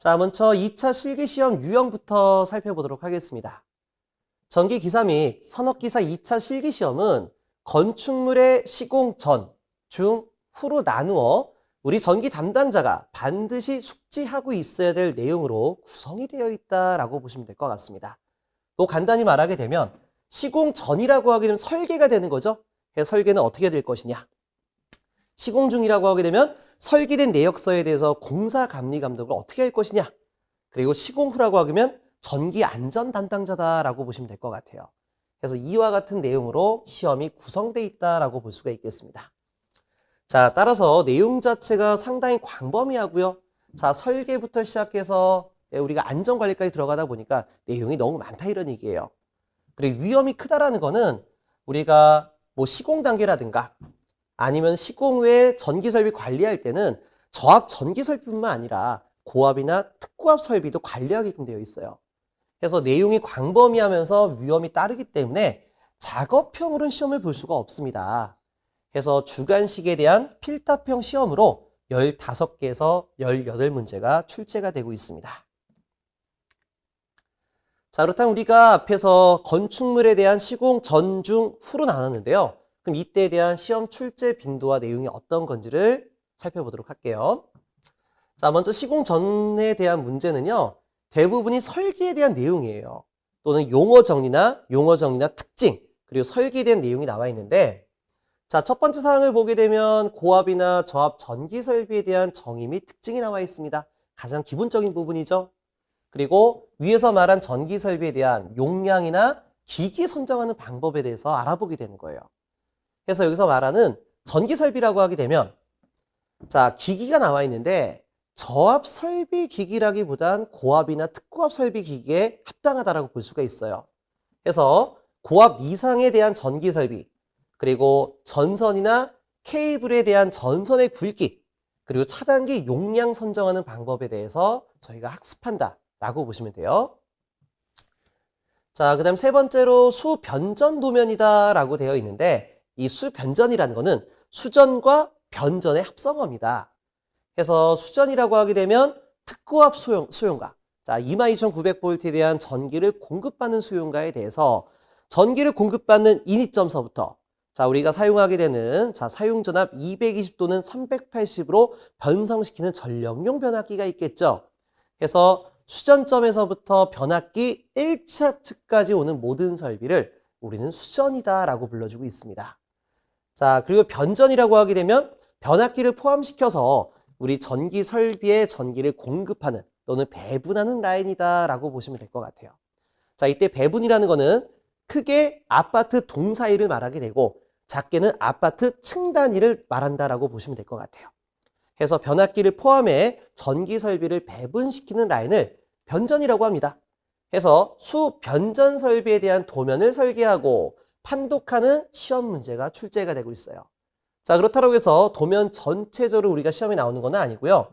자, 먼저 2차 실기시험 유형부터 살펴보도록 하겠습니다. 전기기사 및 산업기사 2차 실기시험은 건축물의 시공 전, 중, 후로 나누어 우리 전기 담당자가 반드시 숙지하고 있어야 될 내용으로 구성이 되어 있다라고 보시면 될 것 같습니다. 또 간단히 말하게 되면 시공 전이라고 하게 되면 설계가 되는 거죠. 그래서 설계는 어떻게 될 것이냐. 시공 중이라고 하게 되면 설계된 내역서에 대해서 공사 감리 감독을 어떻게 할 것이냐. 그리고 시공 후라고 하면 전기 안전 담당자다라고 보시면 될 것 같아요. 그래서 이와 같은 내용으로 시험이 구성되어 있다라고 볼 수가 있겠습니다. 자, 따라서 내용 자체가 상당히 광범위하고요. 자, 설계부터 시작해서 우리가 안전관리까지 들어가다 보니까 내용이 너무 많다 이런 얘기예요. 그리고 위험이 크다라는 거는 우리가 뭐 시공 단계라든가 아니면 시공 후에 전기 설비 관리할 때는 저압 전기 설비뿐만 아니라 고압이나 특고압 설비도 관리하게끔 되어 있어요. 그래서 내용이 광범위하면서 위험이 따르기 때문에 작업형으로는 시험을 볼 수가 없습니다. 그래서 주관식에 대한 필답형 시험으로 15개에서 18문제가 출제가 되고 있습니다. 자, 그렇다면 우리가 앞에서 건축물에 대한 시공 전, 중, 후로 나눴는데요. 그럼 이때에 대한 시험 출제 빈도와 내용이 어떤 건지를 살펴보도록 할게요. 자, 먼저 시공 전에 대한 문제는요. 대부분이 설계에 대한 내용이에요. 또는 용어 정리나 특징, 그리고 설계에 대한 내용이 나와 있는데 자, 첫 번째 사항을 보게 되면 고압이나 저압 전기 설비에 대한 정의 및 특징이 나와 있습니다. 가장 기본적인 부분이죠. 그리고 위에서 말한 전기 설비에 대한 용량이나 기기 선정하는 방법에 대해서 알아보게 되는 거예요. 그래서 여기서 말하는 전기 설비라고 하게 되면 자, 기기가 나와 있는데 저압 설비 기기라기보단 고압이나 특고압 설비 기기에 합당하다라고 볼 수가 있어요. 그래서 고압 이상에 대한 전기 설비, 그리고 전선이나 케이블에 대한 전선의 굵기, 그리고 차단기 용량 선정하는 방법에 대해서 저희가 학습한다라고 보시면 돼요. 자, 그 다음 세 번째로 수변전 도면이다라고 되어 있는데 이 수변전이라는 거는 수전과 변전의 합성어입니다. 그래서 수전이라고 하게 되면 특고압 수용가, 자 22,900V에 대한 전기를 공급받는 수용가에 대해서 전기를 공급받는 인입점서부터 자 우리가 사용하게 되는 자 사용전압 220 또는 380으로 변성시키는 전력용 변압기가 있겠죠. 그래서 수전점에서부터 변압기 1차 측까지 오는 모든 설비를 우리는 수전이다라고 불러주고 있습니다. 자 그리고 변전이라고 하게 되면 변압기를 포함시켜서 우리 전기 설비에 전기를 공급하는 또는 배분하는 라인이다라고 보시면 될 것 같아요. 자, 이때 배분이라는 거는 크게 아파트 동사이를 말하게 되고 작게는 아파트 층 단위를 말한다라고 보시면 될 것 같아요. 그래서 변압기를 포함해 전기 설비를 배분시키는 라인을 변전이라고 합니다. 그래서 수변전 설비에 대한 도면을 설계하고 판독하는 시험 문제가 출제가 되고 있어요. 자, 그렇다고 해서 도면 전체적으로 우리가 시험에 나오는 건 아니고요.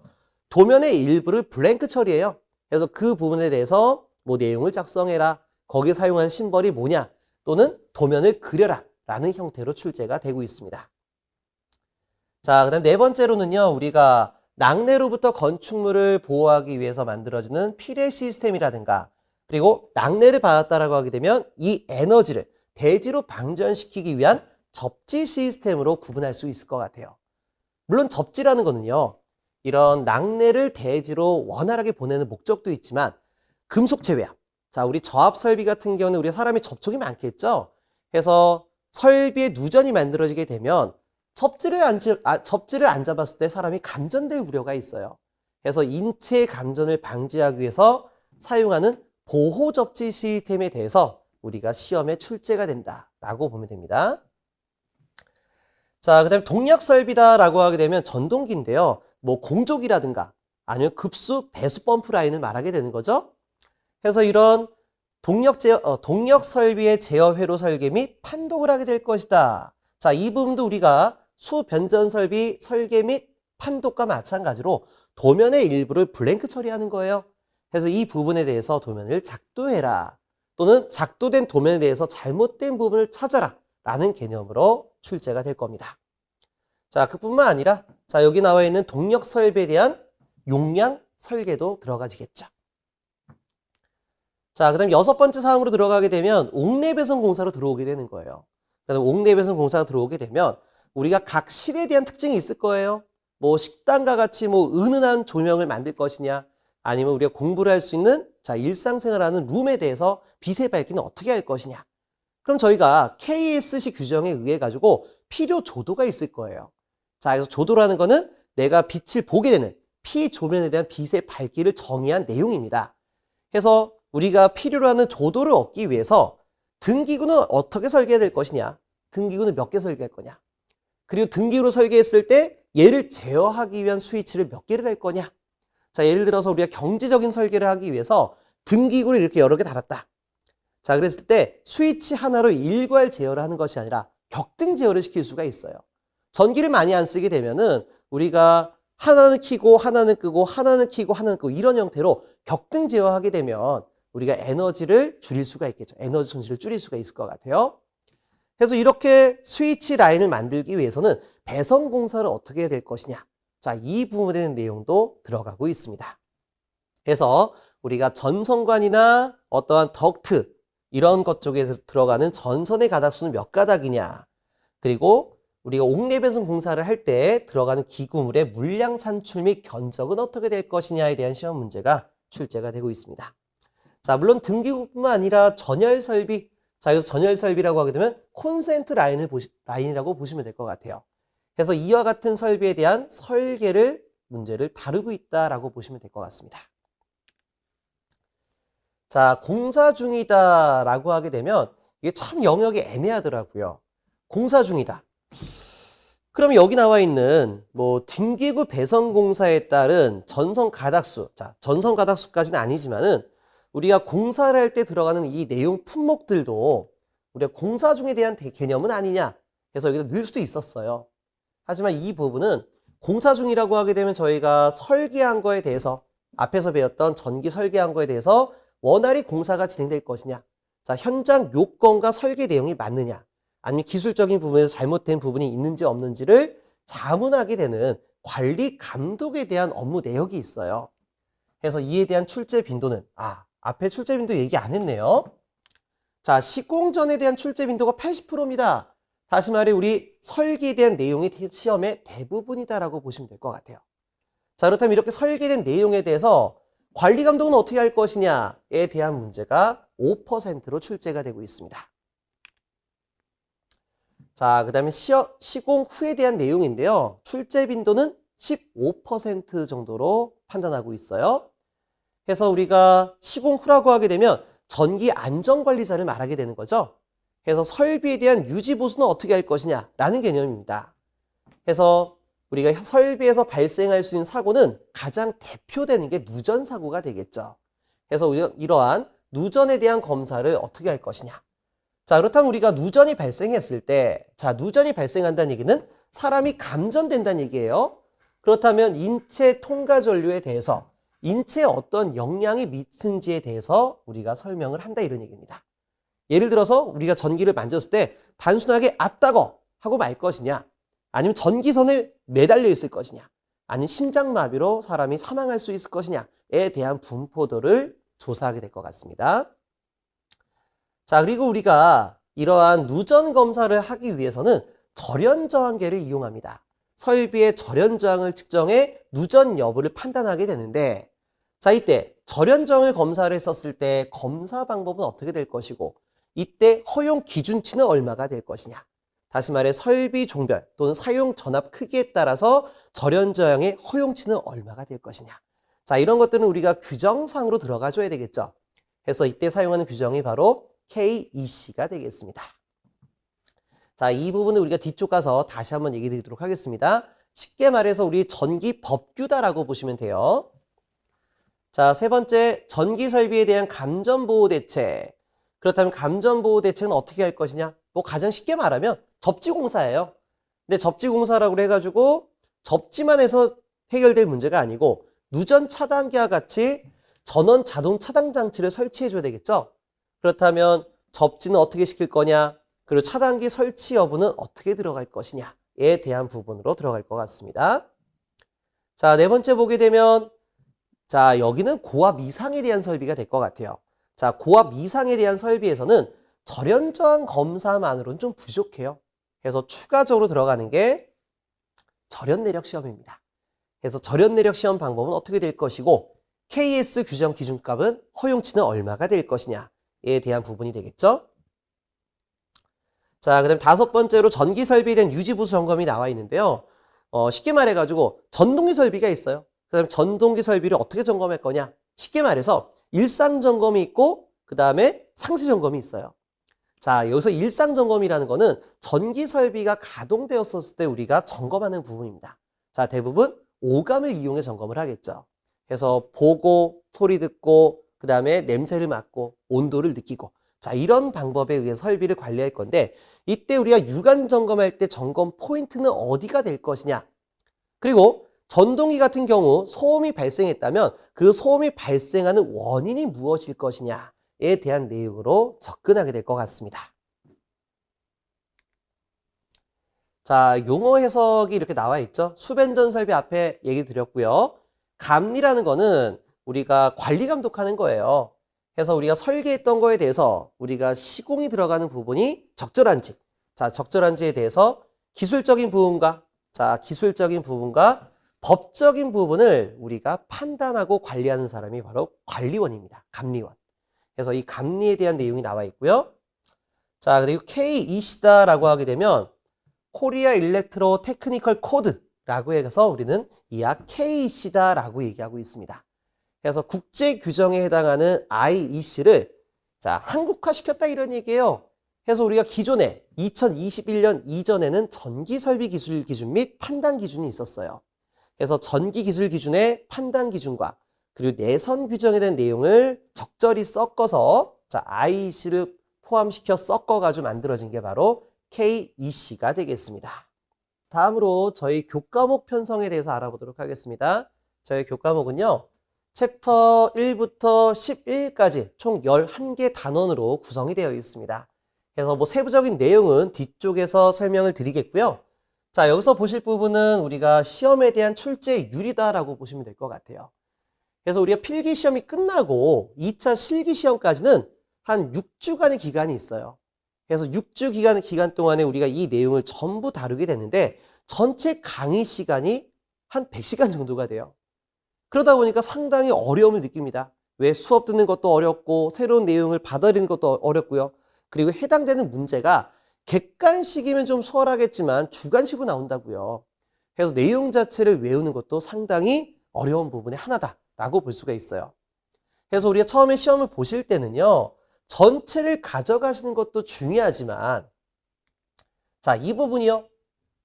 도면의 일부를 블랭크 처리해요. 그래서 그 부분에 대해서 뭐 내용을 작성해라. 거기에 사용한 심벌이 뭐냐. 또는 도면을 그려라. 라는 형태로 출제가 되고 있습니다. 자, 그 다음 네 번째로는요. 우리가 낙뢰로부터 건축물을 보호하기 위해서 만들어지는 피레 시스템이라든가 그리고 낙뢰를 받았다라고 하게 되면 이 에너지를 대지로 방전시키기 위한 접지 시스템으로 구분할 수 있을 것 같아요. 물론 접지라는 거는요. 이런 낙뢰를 대지로 원활하게 보내는 목적도 있지만 금속 제외압. 자, 우리 저압 설비 같은 경우는 우리 사람이 접촉이 많겠죠. 그래서 설비의 누전이 만들어지게 되면 접지를 안 잡았을 때 사람이 감전될 우려가 있어요. 그래서 인체 감전을 방지하기 위해서 사용하는 보호 접지 시스템에 대해서 우리가 시험에 출제가 된다라고 보면 됩니다. 자, 그 다음에 동력 설비다라고 하게 되면 전동기인데요. 뭐 공족이라든가 아니면 급수, 배수 펌프 라인을 말하게 되는 거죠. 그래서 이런 동력 설비의 제어 회로 설계 및 판독을 하게 될 것이다. 자, 이 부분도 우리가 수변전 설비 설계 및 판독과 마찬가지로 도면의 일부를 블랭크 처리하는 거예요. 그래서 이 부분에 대해서 도면을 작도해라. 또는 작도된 도면에 대해서 잘못된 부분을 찾아라. 라는 개념으로 출제가 될 겁니다. 자, 그뿐만 아니라 자 여기 나와 있는 동력 설비에 대한 용량 설계도 들어가지겠죠. 자, 그 다음 6번째 사항으로 들어가게 되면 옥내 배선 공사로 들어오게 되는 거예요. 그다음 옥내 배선 공사가 들어오게 되면 우리가 각 실에 대한 특징이 있을 거예요. 뭐 식당과 같이 뭐 은은한 조명을 만들 것이냐, 아니면 우리가 공부를 할 수 있는 자 일상생활하는 룸에 대해서 빛의 밝기는 어떻게 할 것이냐. 그럼 저희가 KSC 규정에 의해 가지고 필요 조도가 있을 거예요. 자, 그래서 조도라는 거는 내가 빛을 보게 되는 피조면에 대한 빛의 밝기를 정의한 내용입니다. 그래서 우리가 필요로 하는 조도를 얻기 위해서 등기구는 어떻게 설계될 것이냐, 등기구는 몇 개 설계할 거냐, 그리고 등기구로 설계했을 때 얘를 제어하기 위한 스위치를 몇 개를 달 거냐. 자, 예를 들어서 우리가 경제적인 설계를 하기 위해서 등기구를 이렇게 여러 개 달았다. 자, 그랬을 때 스위치 하나로 일괄 제어를 하는 것이 아니라 격등 제어를 시킬 수가 있어요. 전기를 많이 안 쓰게 되면은 우리가 하나는 켜고 하나는 끄고 하나는 켜고 하나는 끄고 이런 형태로 격등 제어하게 되면 우리가 에너지를 줄일 수가 있겠죠. 에너지 손실을 줄일 수가 있을 것 같아요. 그래서 이렇게 스위치 라인을 만들기 위해서는 배선 공사를 어떻게 해야 될 것이냐. 자, 이 부분에 대한 내용도 들어가고 있습니다. 그래서 우리가 전선관이나 어떠한 덕트 이런 것 쪽에 들어가는 전선의 가닥수는 몇 가닥이냐. 그리고 우리가 옥내 배선 공사를 할 때 들어가는 기구물의 물량 산출 및 견적은 어떻게 될 것이냐에 대한 시험 문제가 출제가 되고 있습니다. 자, 물론 등기구뿐만 아니라 전열 설비. 자, 여기서 전열 설비라고 하게 되면 콘센트 라인이라고 보시면 될 것 같아요. 그래서 이와 같은 설비에 대한 설계를 문제를 다루고 있다라고 보시면 될 것 같습니다. 자, 공사 중이다라고 하게 되면 이게 참 영역이 애매하더라고요. 공사 중이다. 그럼 여기 나와 있는 뭐 등기구 배선 공사에 따른 전선 가닥수. 자, 전선 가닥수까지는 아니지만은 우리가 공사를 할 때 들어가는 이 내용 품목들도 우리가 공사 중에 대한 개념은 아니냐. 그래서 여기다 넣을 수도 있었어요. 하지만 이 부분은 공사 중이라고 하게 되면 저희가 설계한 거에 대해서 앞에서 배웠던 전기 설계한 거에 대해서 원활히 공사가 진행될 것이냐. 자, 현장 요건과 설계 내용이 맞느냐. 아니면 기술적인 부분에서 잘못된 부분이 있는지 없는지를 자문하게 되는 관리 감독에 대한 업무 내역이 있어요. 그래서 이에 대한 출제 빈도는 앞에 출제 빈도 얘기 안 했네요. 자, 시공전에 대한 출제 빈도가 80%입니다. 다시 말해 우리 설계에 대한 내용이 시험의 대부분이다라고 보시면 될 것 같아요. 자, 그렇다면 이렇게 설계된 내용에 대해서 관리 감독은 어떻게 할 것이냐에 대한 문제가 5%로 출제가 되고 있습니다. 자, 그 다음에 시공 후에 대한 내용인데요. 출제 빈도는 15% 정도로 판단하고 있어요. 그래서 우리가 시공 후라고 하게 되면 전기 안전관리자를 말하게 되는 거죠. 그래서 설비에 대한 유지 보수는 어떻게 할 것이냐라는 개념입니다. 그래서 우리가 설비에서 발생할 수 있는 사고는 가장 대표되는 게 누전 사고가 되겠죠. 그래서 이러한 누전에 대한 검사를 어떻게 할 것이냐. 자, 그렇다면 우리가 누전이 발생했을 때, 자, 누전이 발생한다는 얘기는 사람이 감전된다는 얘기예요. 그렇다면 인체 통과 전류에 대해서 인체에 어떤 영향이 미친지에 대해서 우리가 설명을 한다 이런 얘기입니다. 예를 들어서 우리가 전기를 만졌을 때 단순하게 따거 하고 말 것이냐, 아니면 전기선에 매달려 있을 것이냐, 아니면 심장마비로 사람이 사망할 수 있을 것이냐에 대한 분포도를 조사하게 될 것 같습니다. 자, 그리고 우리가 이러한 누전 검사를 하기 위해서는 절연저항계를 이용합니다. 설비의 절연저항을 측정해 누전 여부를 판단하게 되는데, 자, 이때 절연저항을 검사를 했었을 때 검사 방법은 어떻게 될 것이고, 이때 허용 기준치는 얼마가 될 것이냐. 다시 말해 설비 종별 또는 사용 전압 크기에 따라서 절연저항의 허용치는 얼마가 될 것이냐. 자, 이런 것들은 우리가 규정상으로 들어가 줘야 되겠죠. 그래서 이때 사용하는 규정이 바로 KEC가 되겠습니다. 자, 이 부분은 우리가 뒤쪽 가서 다시 한번 얘기 드리도록 하겠습니다. 쉽게 말해서 우리 전기 법규다라고 보시면 돼요. 자, 세 번째, 전기 설비에 대한 감전보호 대책. 그렇다면 감전보호 대책은 어떻게 할 것이냐? 뭐 가장 쉽게 말하면 접지공사예요. 근데 접지공사라고 해가지고 접지만 해서 해결될 문제가 아니고 누전 차단기와 같이 전원 자동 차단 장치를 설치해 줘야 되겠죠. 그렇다면 접지는 어떻게 시킬 거냐? 그리고 차단기 설치 여부는 어떻게 들어갈 것이냐에 대한 부분으로 들어갈 것 같습니다. 자, 네 번째 보게 되면 자, 여기는 고압 이상에 대한 설비가 될 것 같아요. 자, 고압 이상에 대한 설비에서는 절연저항 검사만으로는 좀 부족해요. 그래서 추가적으로 들어가는 게 절연내력 시험입니다. 그래서 절연내력 시험 방법은 어떻게 될 것이고 KS 규정 기준값은 허용치는 얼마가 될 것이냐에 대한 부분이 되겠죠. 자, 그다음 다섯 번째로 전기 설비에 대한 유지보수 점검이 나와 있는데요. 쉽게 말해가지고 전동기 설비가 있어요. 그다음 전동기 설비를 어떻게 점검할 거냐? 쉽게 말해서 일상 점검이 있고 그 다음에 상시 점검이 있어요. 자, 여기서 일상 점검이라는 거는 전기 설비가 가동되었을 때 우리가 점검하는 부분입니다. 자, 대부분 오감을 이용해 점검을 하겠죠. 그래서 보고, 소리 듣고, 그 다음에 냄새를 맡고, 온도를 느끼고. 자, 이런 방법에 의해 설비를 관리할 건데, 이때 우리가 육안 점검할 때 점검 포인트는 어디가 될 것이냐? 그리고 전동기 같은 경우 소음이 발생했다면 그 소음이 발생하는 원인이 무엇일 것이냐에 대한 내용으로 접근하게 될 것 같습니다. 자, 용어 해석이 이렇게 나와 있죠. 수변전 설비 앞에 얘기 드렸고요. 감리라는 거는 우리가 관리 감독하는 거예요. 그래서 우리가 설계했던 거에 대해서 우리가 시공이 들어가는 부분이 적절한지, 자, 적절한지에 대해서 기술적인 부분과 법적인 부분을 우리가 판단하고 관리하는 사람이 바로 관리원입니다. 감리원. 그래서 이 감리에 대한 내용이 나와 있고요. 자, 그리고 KEC다라고 하게 되면 코리아 일렉트로 테크니컬 코드라고 해서 우리는 이약 KEC다라고 얘기하고 있습니다. 그래서 국제 규정에 해당하는 IEC를 자, 한국화시켰다 이런 얘기예요. 그래서 우리가 기존에 2021년 이전에는 전기 설비 기술 기준 및 판단 기준이 있었어요. 그래서 전기 기술 기준의 판단 기준과 그리고 내선 규정에 대한 내용을 적절히 섞어서 자, IEC를 포함시켜 섞어가지고 만들어진 게 바로 KEC가 되겠습니다. 다음으로 저희 교과목 편성에 대해서 알아보도록 하겠습니다. 저희 교과목은요. 챕터 1부터 11까지 총 11개 단원으로 구성이 되어 있습니다. 그래서 뭐 세부적인 내용은 뒤쪽에서 설명을 드리겠고요. 자, 여기서 보실 부분은 우리가 시험에 대한 출제율이다라고 보시면 될 것 같아요. 그래서 우리가 필기 시험이 끝나고 2차 실기 시험까지는 한 6주간의 기간이 있어요. 그래서 6주 기간 동안에 우리가 이 내용을 전부 다루게 되는데 전체 강의 시간이 한 100시간 정도가 돼요. 그러다 보니까 상당히 어려움을 느낍니다. 왜 수업 듣는 것도 어렵고 새로운 내용을 받아들이는 것도 어렵고요. 그리고 해당되는 문제가 객관식이면 좀 수월하겠지만 주관식으로 나온다고요. 그래서 내용 자체를 외우는 것도 상당히 어려운 부분의 하나다라고 볼 수가 있어요. 그래서 우리가 처음에 시험을 보실 때는요. 전체를 가져가시는 것도 중요하지만 자, 이 부분이요.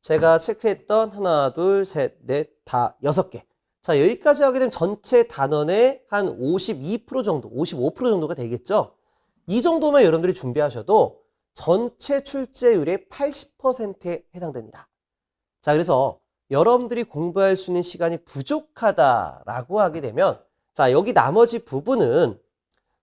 제가 체크했던 하나, 둘, 셋, 넷, 다 6개. 자, 여기까지 하게 되면 전체 단원의 한 52% 정도, 55% 정도가 되겠죠. 이 정도만 여러분들이 준비하셔도 전체 출제율의 80%에 해당됩니다. 자, 그래서 여러분들이 공부할 수 있는 시간이 부족하다라고 하게 되면 자, 여기 나머지 부분은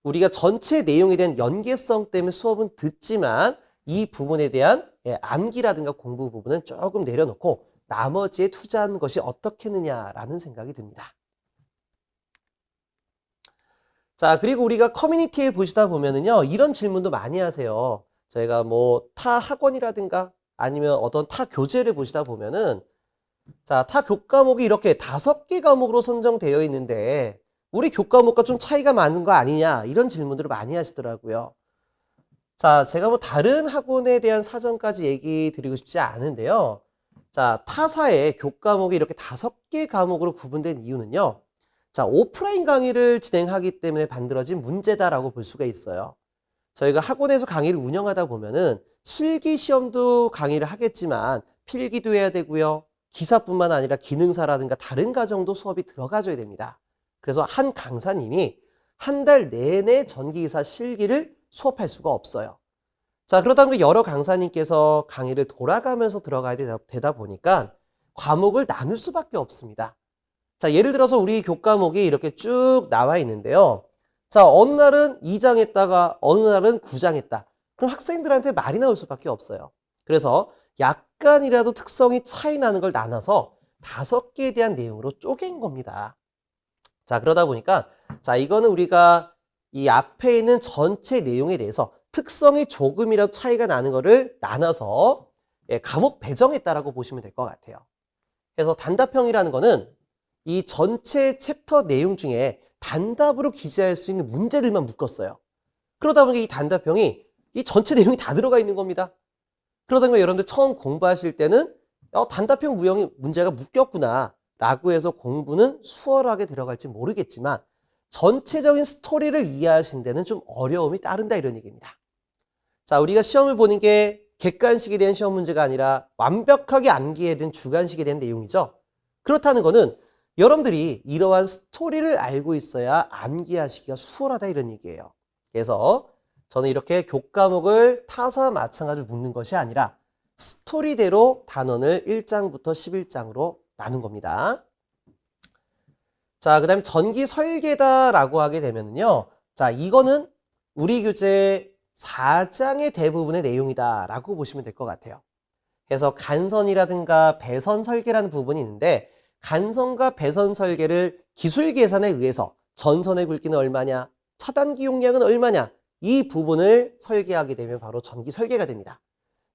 우리가 전체 내용에 대한 연계성 때문에 수업은 듣지만 이 부분에 대한 암기라든가 공부 부분은 조금 내려놓고 나머지에 투자하는 것이 어떻겠느냐라는 생각이 듭니다. 자, 그리고 우리가 커뮤니티에 보시다 보면은요, 이런 질문도 많이 하세요. 저희가 뭐 타 학원이라든가 아니면 어떤 타 교재를 보시다 보면은 자, 타 교과목이 이렇게 5개 과목으로 선정되어 있는데 우리 교과목과 좀 차이가 많은 거 아니냐 이런 질문들을 많이 하시더라고요. 자, 제가 뭐 다른 학원에 대한 사정까지 얘기 드리고 싶지 않은데요. 자, 타사의 교과목이 이렇게 5개 과목으로 구분된 이유는요. 자, 오프라인 강의를 진행하기 때문에 만들어진 문제다라고 볼 수가 있어요. 저희가 학원에서 강의를 운영하다 보면은 실기 시험도 강의를 하겠지만 필기도 해야 되고요. 기사뿐만 아니라 기능사라든가 다른 과정도 수업이 들어가줘야 됩니다. 그래서 한 강사님이 한 달 내내 전기기사 실기를 수업할 수가 없어요. 자, 그러다 보니까 여러 강사님께서 강의를 돌아가면서 들어가야 되다 보니까 과목을 나눌 수밖에 없습니다. 자, 예를 들어서 우리 교과목이 이렇게 쭉 나와 있는데요. 자, 어느 날은 2장 했다가 어느 날은 9장 했다. 그럼 학생들한테 말이 나올 수밖에 없어요. 그래서 약간이라도 특성이 차이 나는 걸 나눠서 5개에 대한 내용으로 쪼갠 겁니다. 자, 그러다 보니까 자, 이거는 우리가 이 앞에 있는 전체 내용에 대해서 특성이 조금이라도 차이가 나는 거를 나눠서 과목 배정했다라고 보시면 될 것 같아요. 그래서 단답형이라는 거는 이 전체 챕터 내용 중에 단답으로 기재할 수 있는 문제들만 묶었어요. 그러다 보니까 이 단답형이 이 전체 내용이 다 들어가 있는 겁니다. 그러다 보니까 여러분들 처음 공부하실 때는 단답형 무형이 문제가 묶였구나 라고 해서 공부는 수월하게 들어갈지 모르겠지만 전체적인 스토리를 이해하신 데는 좀 어려움이 따른다 이런 얘기입니다. 자, 우리가 시험을 보는 게 객관식에 대한 시험 문제가 아니라 완벽하게 암기해야 되는 주관식에 대한 내용이죠. 그렇다는 거는 여러분들이 이러한 스토리를 알고 있어야 암기하시기가 수월하다 이런 얘기예요. 그래서 저는 이렇게 교과목을 타사와 마찬가지로 묶는 것이 아니라 스토리대로 단원을 1장부터 11장으로 나눈 겁니다. 자, 그 다음에 전기 설계다라고 하게 되면요. 자, 이거는 우리 교재 4장의 대부분의 내용이다라고 보시면 될 것 같아요. 그래서 간선이라든가 배선 설계라는 부분이 있는데 간선과 배선 설계를 기술 계산에 의해서 전선의 굵기는 얼마냐, 차단기 용량은 얼마냐 이 부분을 설계하게 되면 바로 전기 설계가 됩니다.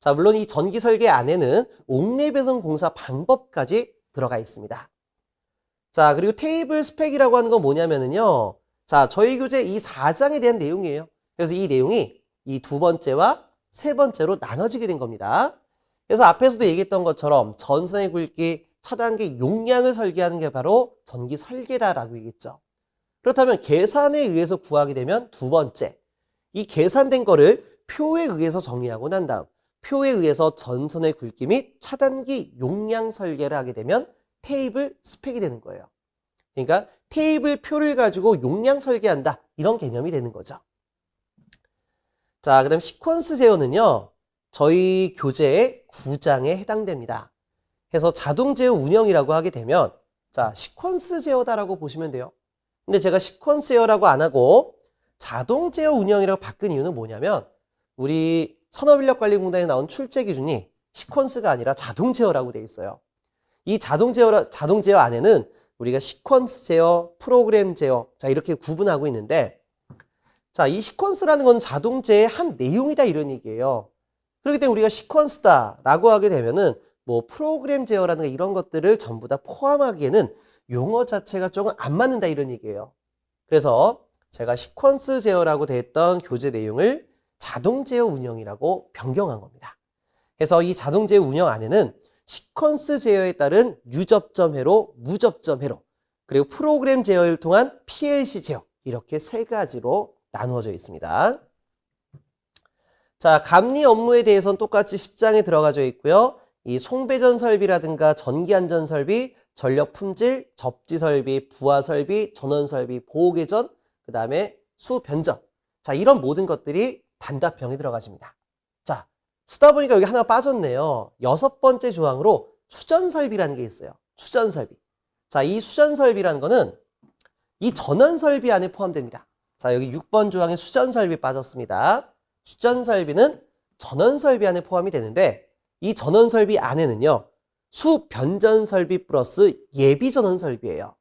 자, 물론 이 전기 설계 안에는 옥내 배선 공사 방법까지 들어가 있습니다. 자, 그리고 테이블 스펙이라고 하는 건 뭐냐면은요. 자, 저희 교재 이 4장에 대한 내용이에요. 그래서 이 내용이 이 두 번째와 세 번째로 나눠지게 된 겁니다. 그래서 앞에서도 얘기했던 것처럼 전선의 굵기, 차단기 용량을 설계하는 게 바로 전기 설계다라고 얘기했죠. 그렇다면 계산에 의해서 구하게 되면 두 번째, 이 계산된 거를 표에 의해서 정리하고 난 다음 표에 의해서 전선의 굵기 및 차단기 용량 설계를 하게 되면 테이블 스펙이 되는 거예요. 그러니까 테이블 표를 가지고 용량 설계한다 이런 개념이 되는 거죠. 자, 그 다음 시퀀스 제어는요. 저희 교재의 9장에 해당됩니다. 그래서 자동 제어 운영이라고 하게 되면 자, 시퀀스 제어다라고 보시면 돼요. 근데 제가 시퀀스 제어라고 안 하고 자동 제어 운영이라고 바꾼 이유는 뭐냐면 우리 산업인력관리공단에 나온 출제 기준이 시퀀스가 아니라 자동 제어라고 돼 있어요. 이 자동 제어 안에는 우리가 시퀀스 제어, 프로그램 제어 자 이렇게 구분하고 있는데 자, 이 시퀀스라는 건 자동제의 한 내용이다 이런 얘기예요. 그렇기 때문에 우리가 시퀀스다라고 하게 되면은 뭐 프로그램 제어라든가 이런 것들을 전부 다 포함하기에는 용어 자체가 조금 안 맞는다 이런 얘기예요. 그래서 제가 시퀀스 제어라고 돼 있던 교재 내용을 자동 제어 운영이라고 변경한 겁니다. 그래서 이 자동 제어 운영 안에는 시퀀스 제어에 따른 유접점 회로, 무접점 회로, 그리고 프로그램 제어를 통한 PLC 제어 이렇게 세 가지로 나누어져 있습니다. 자, 감리 업무에 대해서는 똑같이 10장에 들어가져 있고요. 이 송배전 설비라든가 전기안전 설비, 전력 품질, 접지 설비, 부하 설비, 전원 설비, 보호 개전, 그 다음에 수변전. 자, 이런 모든 것들이 단답형에 들어가집니다. 자, 쓰다 보니까 여기 하나 빠졌네요. 6번째 조항으로 수전 설비라는 게 있어요. 수전 설비. 자, 이 수전 설비라는 거는 이 전원 설비 안에 포함됩니다. 자, 여기 6번 조항에 수전 설비 빠졌습니다. 수전 설비는 전원 설비 안에 포함이 되는데 이 전원 설비 안에는요. 수변전 설비 플러스 예비 전원 설비예요.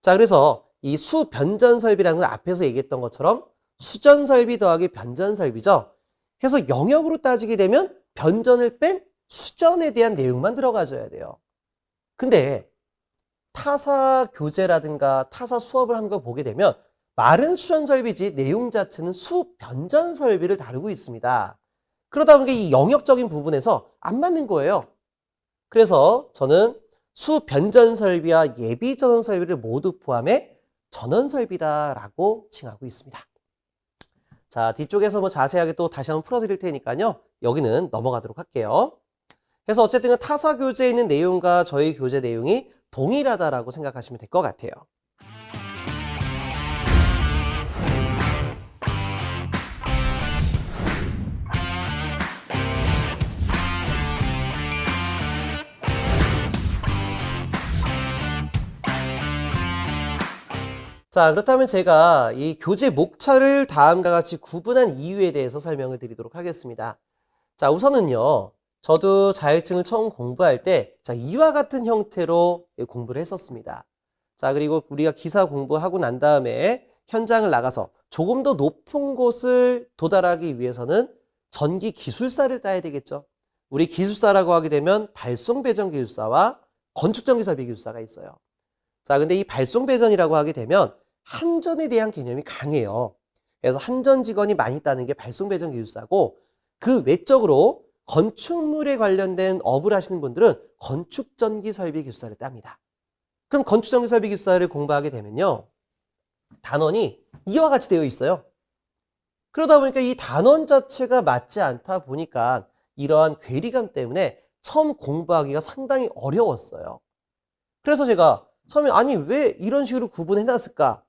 자, 그래서 이 수변전 설비라는 건 앞에서 얘기했던 것처럼 수전 설비 더하기 변전 설비죠. 그래서 영역으로 따지게 되면 변전을 뺀 수전에 대한 내용만 들어가줘야 돼요. 근데 타사 교재라든가 타사 수업을 한 거 보게 되면 말은 수전 설비지 내용 자체는 수변전 설비를 다루고 있습니다. 그러다 보니까 이 영역적인 부분에서 안 맞는 거예요. 그래서 저는 수변전 설비와 예비 전원 설비를 모두 포함해 전원 설비다라고 칭하고 있습니다. 자, 뒤쪽에서 뭐 자세하게 또 다시 한번 풀어드릴 테니까요. 여기는 넘어가도록 할게요. 그래서 어쨌든 타사 교재에 있는 내용과 저희 교재 내용이 동일하다라고 생각하시면 될 것 같아요. 자, 그렇다면 제가 이 교재 목차를 다음과 같이 구분한 이유에 대해서 설명을 드리도록 하겠습니다. 자, 우선은요. 저도 자격증을 처음 공부할 때 자, 이와 같은 형태로 공부를 했었습니다. 자, 그리고 우리가 기사 공부하고 난 다음에 현장을 나가서 조금 더 높은 곳을 도달하기 위해서는 전기 기술사를 따야 되겠죠. 우리 기술사라고 하게 되면 발송배전 기술사와 건축전기설비 기술사가 있어요. 자, 근데 이 발송배전이라고 하게 되면 한전에 대한 개념이 강해요. 그래서 한전 직원이 많이 따는 게 발송배전 기술사고, 그 외적으로 건축물에 관련된 업을 하시는 분들은 건축전기설비 기술사를 땁니다. 그럼 건축전기설비 기술사를 공부하게 되면요, 단원이 이와 같이 되어 있어요. 그러다 보니까 이 단원 자체가 맞지 않다 보니까 이러한 괴리감 때문에 처음 공부하기가 상당히 어려웠어요. 그래서 제가 처음에 아니 왜 이런 식으로 구분해놨을까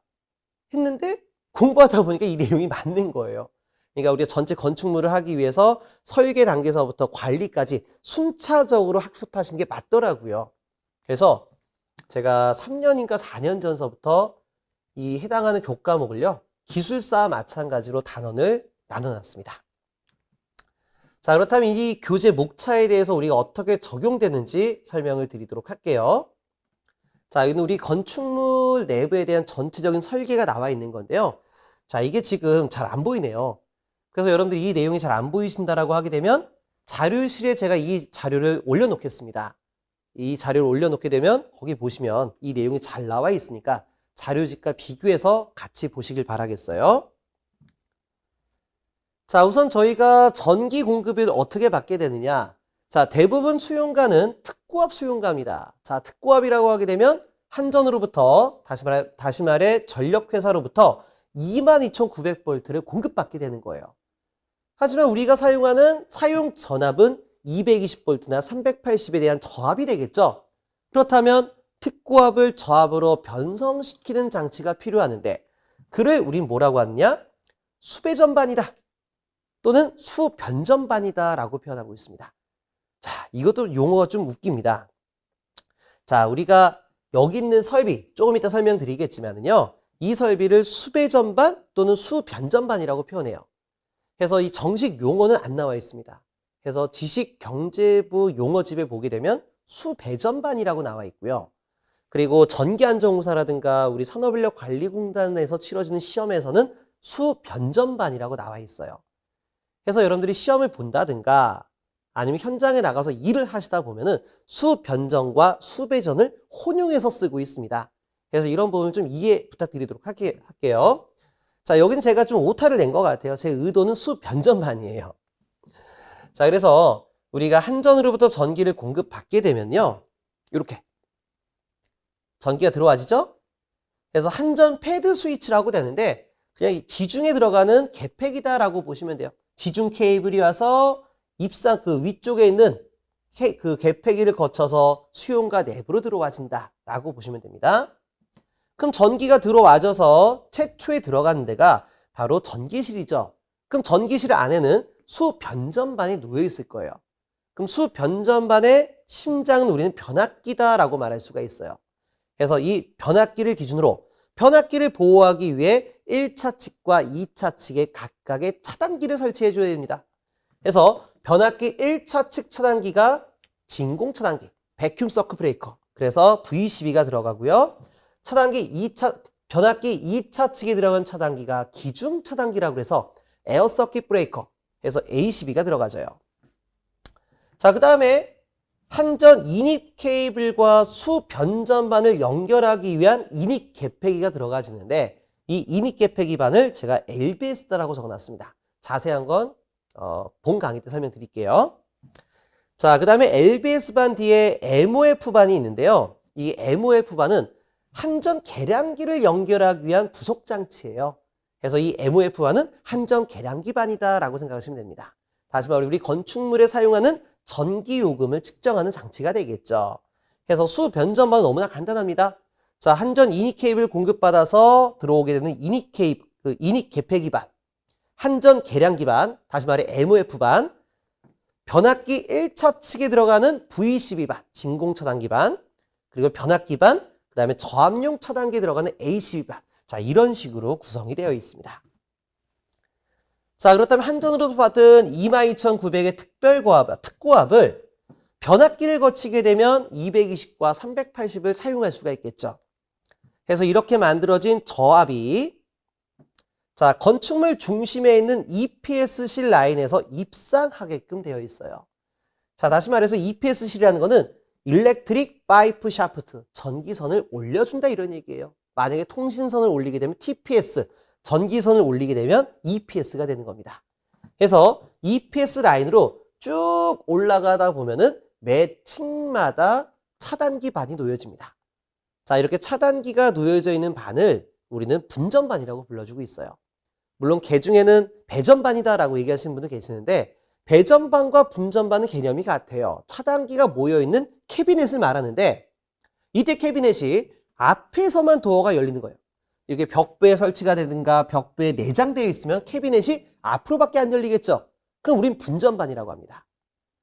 했는데 공부하다 보니까 이 내용이 맞는 거예요. 그러니까 우리가 전체 건축물을 하기 위해서 설계 단계에서부터 관리까지 순차적으로 학습하시는 게 맞더라고요. 그래서 제가 3년인가 4년 전서부터 이 해당하는 교과목을요, 기술사와 마찬가지로 단원을 나눠놨습니다. 자, 그렇다면 이 교재 목차에 대해서 우리가 어떻게 적용되는지 설명을 드리도록 할게요. 자, 이건 우리 건축물 내부에 대한 전체적인 설계가 나와 있는 건데요. 자, 이게 지금 잘 안 보이네요. 그래서 여러분들이 이 내용이 잘 안 보이신다라고 하게 되면 자료실에 제가 이 자료를 올려놓겠습니다. 이 자료를 올려놓게 되면 거기 보시면 이 내용이 잘 나와 있으니까 자료집과 비교해서 같이 보시길 바라겠어요. 자, 우선 저희가 전기 공급을 어떻게 받게 되느냐. 자, 대부분 수용가는 특고압 수용가입니다. 자, 특고압이라고 하게 되면 한전으로부터, 다시 말해 전력회사로부터 22,900V를 공급받게 되는 거예요. 하지만 우리가 사용하는 사용 전압은 220V나 380에 대한 저압이 되겠죠. 그렇다면 특고압을 저압으로 변성시키는 장치가 필요하는데, 그를 우린 뭐라고 하느냐? 수배전반이다 또는 수변전반이다 라고 표현하고 있습니다. 자, 이것도 용어가 좀 웃깁니다. 자, 우리가 여기 있는 설비 조금 이따 설명드리겠지만은요, 이 설비를 수배전반 또는 수변전반이라고 표현해요. 그래서 이 정식 용어는 안 나와 있습니다. 그래서 지식경제부 용어집에 보게 되면 수배전반이라고 나와 있고요. 그리고 전기안전공사라든가 우리 산업인력관리공단에서 치러지는 시험에서는 수변전반이라고 나와 있어요. 그래서 여러분들이 시험을 본다든가 아니면 현장에 나가서 일을 하시다 보면은 수변전과 수배전을 혼용해서 쓰고 있습니다. 그래서 이런 부분을 좀 이해 부탁드리도록 할게요. 자, 여기는 제가 좀 오타를 낸 것 같아요. 제 의도는 수변전반이에요. 자, 그래서 우리가 한전으로부터 전기를 공급받게 되면요, 이렇게 전기가 들어와지죠? 그래서 한전 패드 스위치라고 되는데 그냥 이 지중에 들어가는 개폐기다라고 보시면 돼요. 지중 케이블이 와서 입상 그 위쪽에 있는 그 개폐기를 거쳐서 수용가 내부로 들어와진다라고 보시면 됩니다. 그럼 전기가 들어와져서 최초에 들어가는 데가 바로 전기실이죠. 그럼 전기실 안에는 수변전반이 놓여 있을 거예요. 그럼 수변전반의 심장은 우리는 변압기다라고 말할 수가 있어요. 그래서 이 변압기를 기준으로 변압기를 보호하기 위해 1차 측과 2차 측에 각각의 차단기를 설치해 줘야 됩니다. 그래서 변압기 1차 측 차단기가 진공 차단기, 배큐um 서큐트 브레이커. 그래서 V12가 들어가고요. 변압기 2차 측에 들어간 차단기가 기중 차단기라고 해서 에어 서큐트 브레이커. 그래서 A12가 들어가져요. 자, 그 다음에 한전 인입 케이블과 수변전반을 연결하기 위한 인입 개폐기가 들어가지는데, 이 인입 개폐기반을 제가 LBS라고 적어놨습니다. 자세한 건 본 강의 때 설명드릴게요. 자, 그 다음에 LBS반 뒤에 MOF반이 있는데요. 이 MOF반은 한전 계량기를 연결하기 위한 부속장치예요. 그래서 이 MOF반은 한전 계량기반이다 라고 생각하시면 됩니다. 다시 말해 우리 건축물에 사용하는 전기요금을 측정하는 장치가 되겠죠. 그래서 수변전반은 너무나 간단합니다. 자, 한전 인입 케이블 공급받아서 들어오게 되는 인입 개폐기반, 한전 계량기반, 다시 말해 MOF반, 변압기 1차 측에 들어가는 V12반, 진공차단기반, 그리고 변압기반, 그 다음에 저압용 차단기에 들어가는 A12반. 자, 이런 식으로 구성이 되어 있습니다. 자, 그렇다면 한전으로부터 받은 22,900의 특고압을 변압기를 거치게 되면 220과 380을 사용할 수가 있겠죠. 해서 이렇게 만들어진 저압이 자, 건축물 중심에 있는 EPS실 라인에서 입상하게끔 되어 있어요. 자, 다시 말해서 EPS실이라는 거는 일렉트릭 파이프 샤프트, 전기선을 올려준다 이런 얘기예요. 만약에 통신선을 올리게 되면 TPS, 전기선을 올리게 되면 EPS가 되는 겁니다. 그래서 EPS 라인으로 쭉 올라가다 보면은 매 층마다 차단기 반이 놓여집니다. 자, 이렇게 차단기가 놓여져 있는 반을 우리는 분전반이라고 불러주고 있어요. 물론 개중에는 배전반이다라고 얘기하시는 분도 계시는데 배전반과 분전반은 개념이 같아요. 차단기가 모여있는 캐비넷을 말하는데 이때 캐비넷이 앞에서만 도어가 열리는 거예요. 이렇게 벽부에 설치가 되든가 벽부에 내장되어 있으면 캐비넷이 앞으로밖에 안 열리겠죠. 그럼 우린 분전반이라고 합니다.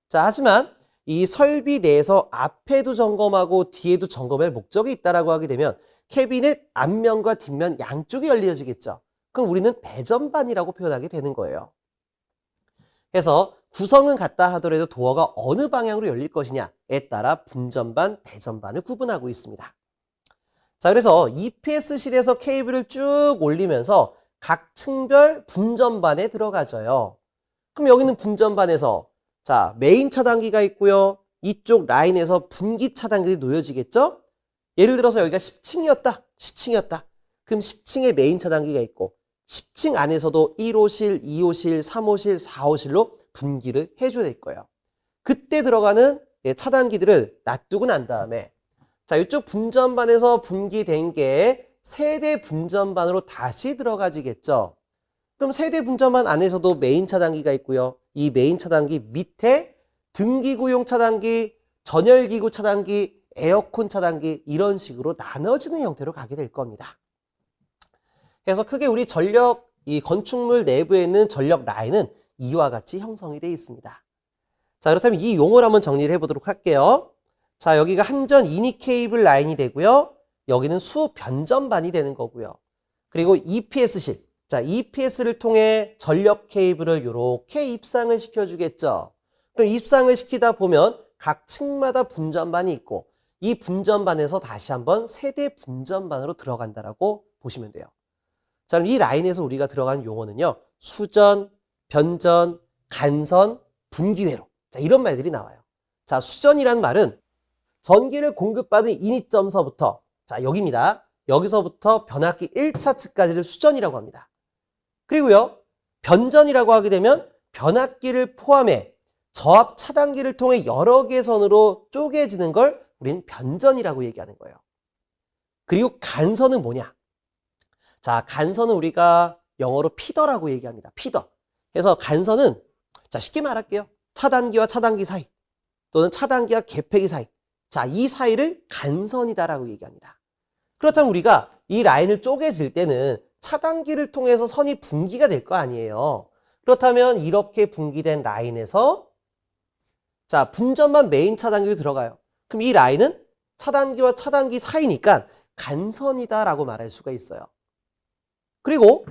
자, 하지만 이 설비 내에서 앞에도 점검하고 뒤에도 점검할 목적이 있다라고 하게 되면 캐비넷 앞면과 뒷면 양쪽이 열려지겠죠. 그럼 우리는 배전반이라고 표현하게 되는 거예요. 그래서 구성은 같다 하더라도 도어가 어느 방향으로 열릴 것이냐에 따라 분전반, 배전반을 구분하고 있습니다. 자, 그래서 EPS실에서 케이블을 쭉 올리면서 각 층별 분전반에 들어가져요. 그럼 여기는 분전반에서 자, 메인 차단기가 있고요. 이쪽 라인에서 분기 차단기들이 놓여지겠죠? 예를 들어서 여기가 10층이었다. 그럼 10층에 메인 차단기가 있고 10층 안에서도 1호실, 2호실, 3호실, 4호실로 분기를 해줘야 될 거예요. 그때 들어가는 차단기들을 놔두고 난 다음에 자, 이쪽 분전반에서 분기된 게 세대 분전반으로 다시 들어가지겠죠. 그럼 세대 분전반 안에서도 메인 차단기가 있고요. 이 메인 차단기 밑에 등기구용 차단기, 전열기구 차단기, 에어컨 차단기 이런 식으로 나눠지는 형태로 가게 될 겁니다. 그래서 크게 우리 전력, 이 건축물 내부에 있는 전력 라인은 이와 같이 형성이 되어 있습니다. 자, 그렇다면 이 용어를 한번 정리를 해보도록 할게요. 자, 여기가 한전 이니 케이블 라인이 되고요. 여기는 수변전반이 되는 거고요. 그리고 EPS실. 자, EPS를 통해 전력 케이블을 이렇게 입상을 시켜주겠죠. 그럼 입상을 시키다 보면 각 층마다 분전반이 있고 이 분전반에서 다시 한번 세대 분전반으로 들어간다라고 보시면 돼요. 자, 그럼 이 라인에서 우리가 들어간 용어는요. 수전, 변전, 간선, 분기회로. 자, 이런 말들이 나와요. 자, 수전이란 말은 전기를 공급받은 인입점서부터 자, 여기입니다. 여기서부터 변압기 1차 측까지를 수전이라고 합니다. 그리고요. 변전이라고 하게 되면 변압기를 포함해 저압 차단기를 통해 여러 개 선으로 쪼개지는 걸 우리는 변전이라고 얘기하는 거예요. 그리고 간선은 뭐냐? 자, 간선은 우리가 영어로 피더라고 얘기합니다. 피더. 그래서 간선은 자, 쉽게 말할게요. 차단기와 차단기 사이 또는 차단기와 개폐기 사이. 자, 이 사이를 간선이다라고 얘기합니다. 그렇다면 우리가 이 라인을 쪼개질 때는 차단기를 통해서 선이 분기가 될 거 아니에요. 그렇다면 이렇게 분기된 라인에서 자, 분전반 메인 차단기로 들어가요. 그럼 이 라인은 차단기와 차단기 사이니까 간선이다라고 말할 수가 있어요. 그리고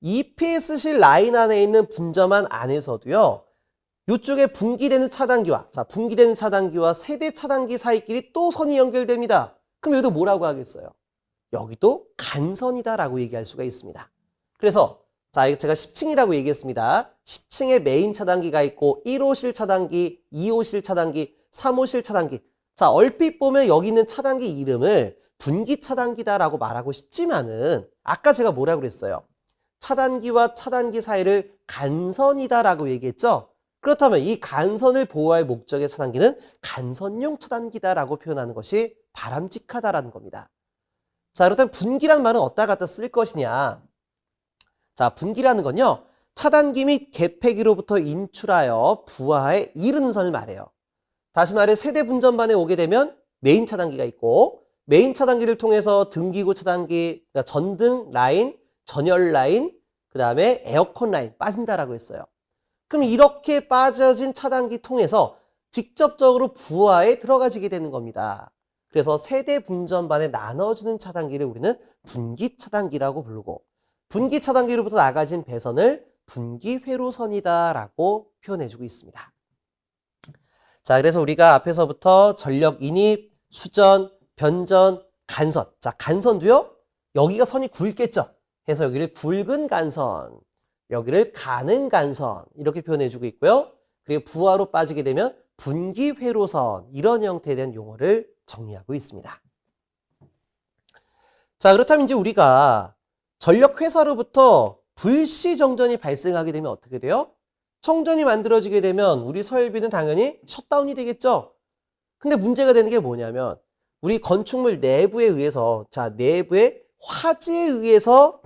EPS실 라인 안에 있는 분전반 안에서도요. 이쪽에 분기되는 차단기와 자, 분기되는 차단기와 세대 차단기 사이끼리 또 선이 연결됩니다. 그럼 여기도 뭐라고 하겠어요? 여기도 간선이다라고 얘기할 수가 있습니다. 그래서 자, 이거 제가 10층이라고 얘기했습니다. 10층에 메인 차단기가 있고 1호실 차단기, 2호실 차단기, 3호실 차단기. 자, 얼핏 보면 여기 있는 차단기 이름을 분기 차단기다라고 말하고 싶지만은 아까 제가 뭐라고 그랬어요? 차단기와 차단기 사이를 간선이다라고 얘기했죠? 그렇다면 이 간선을 보호할 목적의 차단기는 간선용 차단기다라고 표현하는 것이 바람직하다라는 겁니다. 자, 그렇다면 분기란 말은 어디다 갖다 쓸 것이냐? 자, 분기라는 건요. 차단기 및 개폐기로부터 인출하여 부하에 이르는 선을 말해요. 다시 말해 세대 분전반에 오게 되면 메인 차단기가 있고 메인 차단기를 통해서 등기구 차단기, 그러니까 전등 라인, 전열 라인, 그 다음에 에어컨 라인 빠진다라고 했어요. 그럼 이렇게 빠져진 차단기 통해서 직접적으로 부하에 들어가지게 되는 겁니다. 그래서 세대 분전반에 나눠지는 차단기를 우리는 분기 차단기라고 부르고 분기 차단기로부터 나가진 배선을 분기 회로선이다라고 표현해주고 있습니다. 자, 그래서 우리가 앞에서부터 전력 인입, 수전, 변전, 간선. 자, 간선도요. 여기가 선이 굵겠죠. 그래서 여기를 굵은 간선, 여기를 가는 간선 이렇게 표현해주고 있고요. 그리고 부하로 빠지게 되면 분기회로선 이런 형태에 대한 용어를 정리하고 있습니다. 자, 그렇다면 이제 우리가 전력회사로부터 불시정전이 발생하게 되면 어떻게 돼요? 정전이 만들어지게 되면 우리 설비는 당연히 셧다운이 되겠죠. 근데 문제가 되는 게 뭐냐면 우리 건축물 내부에 의해서, 자, 내부의 화재에 의해서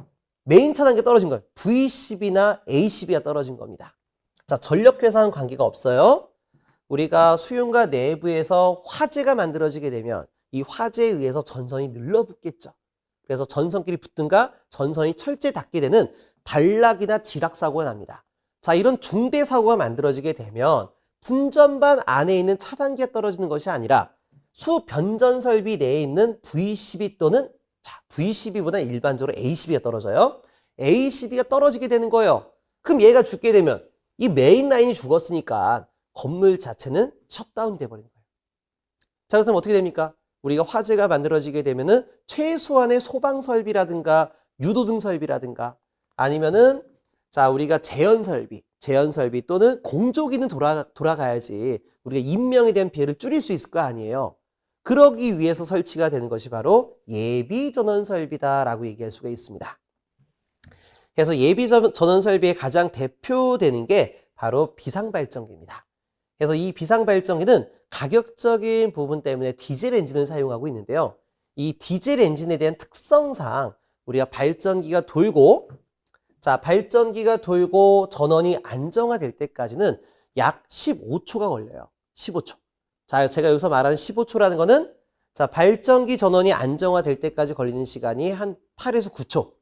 메인 차단기가 떨어진 거예요. VCB나 ACB가 떨어진 겁니다. 자, 전력회사와는 관계가 없어요. 우리가 수용과 내부에서 화재가 만들어지게 되면 이 화재에 의해서 전선이 늘러붙겠죠. 그래서 전선끼리 붙든가 전선이 철제 닿게 되는 단락이나 지락 사고가 납니다. 자, 이런 중대 사고가 만들어지게 되면 분전반 안에 있는 차단기가 떨어지는 것이 아니라 수변전 설비 내에 있는 VCB 또는, 자, VCB보다 일반적으로 ACB가 떨어져요. ACB가 떨어지게 되는 거예요. 그럼 얘가 죽게 되면 이 메인 라인이 죽었으니까 건물 자체는 셧다운이 돼버리는 거예요. 자, 그렇다면 어떻게 됩니까? 우리가 화재가 만들어지게 되면은 최소한의 소방 설비라든가 유도등 설비라든가 아니면은, 자, 우리가 제연 설비 또는 공조기는 돌아가야지 우리가 인명에 대한 피해를 줄일 수 있을 거 아니에요. 그러기 위해서 설치가 되는 것이 바로 예비전원 설비다라고 얘기할 수가 있습니다. 그래서 예비전원 설비의 가장 대표되는 게 바로 비상발전기입니다. 그래서 이 비상발전기는 가격적인 부분 때문에 디젤 엔진을 사용하고 있는데요. 이 디젤 엔진에 대한 특성상 우리가 발전기가 돌고, 자, 발전기가 돌고 전원이 안정화될 때까지는 약 15초가 걸려요. 15초. 자, 제가 여기서 말하는 15초라는 거는, 자, 발전기 전원이 안정화될 때까지 걸리는 시간이 한 8에서 9초.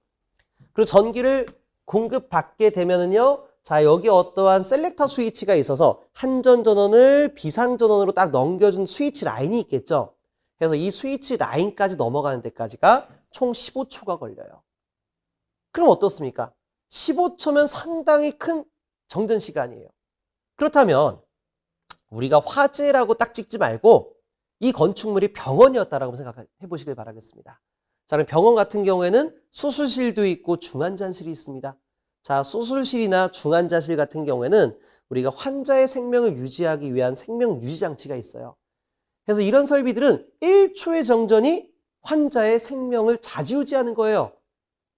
그리고 전기를 공급받게 되면은요, 자, 여기 어떠한 셀렉터 스위치가 있어서 한전 전원을 비상 전원으로 딱 넘겨준 스위치 라인이 있겠죠. 그래서 이 스위치 라인까지 넘어가는 데까지가 총 15초가 걸려요. 그럼 어떻습니까? 15초면 상당히 큰 정전 시간이에요. 그렇다면 우리가 화재라고 딱 찍지 말고 이 건축물이 병원이었다라고 생각해 보시길 바라겠습니다. 자, 그럼 병원 같은 경우에는 수술실도 있고 중환자실이 있습니다. 자, 수술실이나 중환자실 같은 경우에는 우리가 환자의 생명을 유지하기 위한 생명 유지 장치가 있어요. 그래서 이런 설비들은 1초의 정전이 환자의 생명을 좌지우지하는 거예요.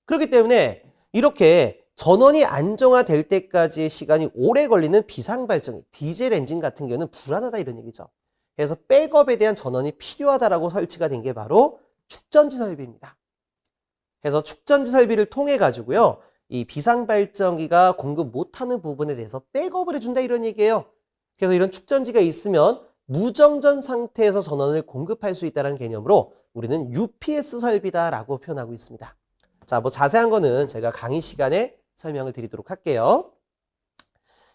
그렇기 때문에 이렇게 전원이 안정화될 때까지의 시간이 오래 걸리는 비상발전기, 디젤 엔진 같은 경우는 불안하다 이런 얘기죠. 그래서 백업에 대한 전원이 필요하다라고 설치가 된 게 바로 축전지 설비입니다. 그래서 축전지 설비를 통해 가지고요, 이 비상발전기가 공급 못하는 부분에 대해서 백업을 해준다 이런 얘기예요. 그래서 이런 축전지가 있으면 무정전 상태에서 전원을 공급할 수 있다는 개념으로 우리는 UPS 설비다라고 표현하고 있습니다. 자, 뭐 자세한 거는 제가 강의 시간에 설명을 드리도록 할게요.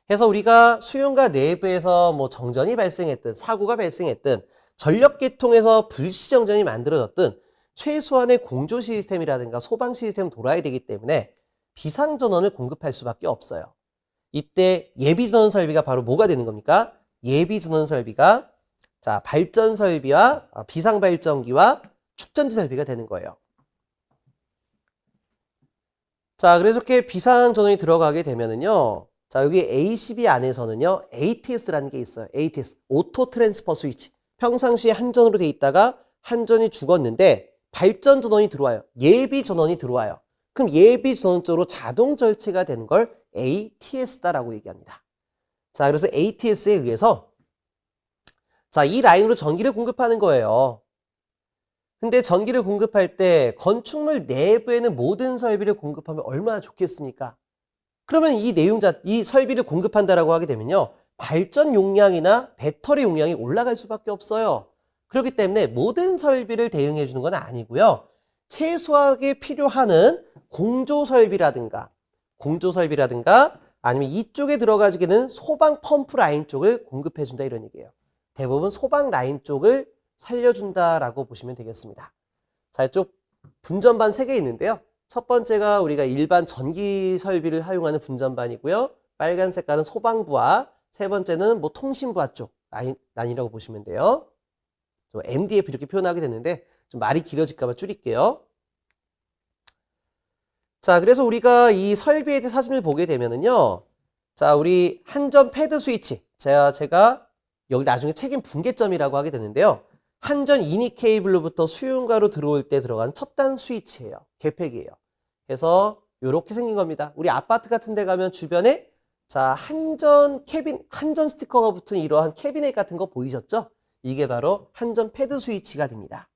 그래서 우리가 수용과 내부에서 뭐 정전이 발생했든 사고가 발생했든 전력계통에서 불시정전이 만들어졌든 최소한의 공조 시스템이라든가 소방 시스템은 돌아야 되기 때문에 비상전원을 공급할 수밖에 없어요. 이때 예비전원 설비가 바로 뭐가 되는 겁니까? 예비전원 설비가, 자, 발전 설비와 비상발전기와 축전지 설비가 되는 거예요. 자, 그래서 이렇게 비상전원이 들어가게 되면은요, 자, 여기 ACB 안에서는요, ATS라는 게 있어요. ATS, 오토 트랜스퍼 스위치. 평상시에 한전으로 돼 있다가 한전이 죽었는데 발전 전원이 들어와요. 예비 전원이 들어와요. 그럼 예비 전원 쪽으로 자동 절취가 되는 걸 ATS다라고 얘기합니다. 자, 그래서 ATS에 의해서, 자, 이 라인으로 전기를 공급하는 거예요. 근데 전기를 공급할 때 건축물 내부에는 모든 설비를 공급하면 얼마나 좋겠습니까? 그러면 이 설비를 공급한다라고 하게 되면요, 발전 용량이나 배터리 용량이 올라갈 수밖에 없어요. 그렇기 때문에 모든 설비를 대응해 주는 건 아니고요, 최소하게 필요한 공조 설비라든가 아니면 이쪽에 들어가게 되는 소방 펌프 라인 쪽을 공급해 준다 이런 얘기예요. 대부분 소방 라인 쪽을 살려준다라고 보시면 되겠습니다. 자, 이쪽 분전반 3개 있는데요. 첫 번째가 우리가 일반 전기 설비를 사용하는 분전반이고요. 빨간 색깔은 소방부와, 세 번째는 뭐 통신부와 쪽 라인이라고 보시면 돼요. MDF 이렇게 표현하게 됐는데, 좀 말이 길어질까 봐 줄일게요. 자, 그래서 우리가 이 설비에 대해 사진을 보게 되면은요. 자, 우리 한전 패드 스위치. 제가 여기 나중에 책임 분계점이라고 하게 되는데요. 한전 이니 케이블로부터 수용가로 들어올 때 들어간 첫 단 스위치예요. 개폐기예요. 그래서 이렇게 생긴 겁니다. 우리 아파트 같은 데 가면 주변에 자, 한전 스티커가 붙은 이러한 캐비넷 같은 거 보이셨죠? 이게 바로 한전 패드 스위치가 됩니다.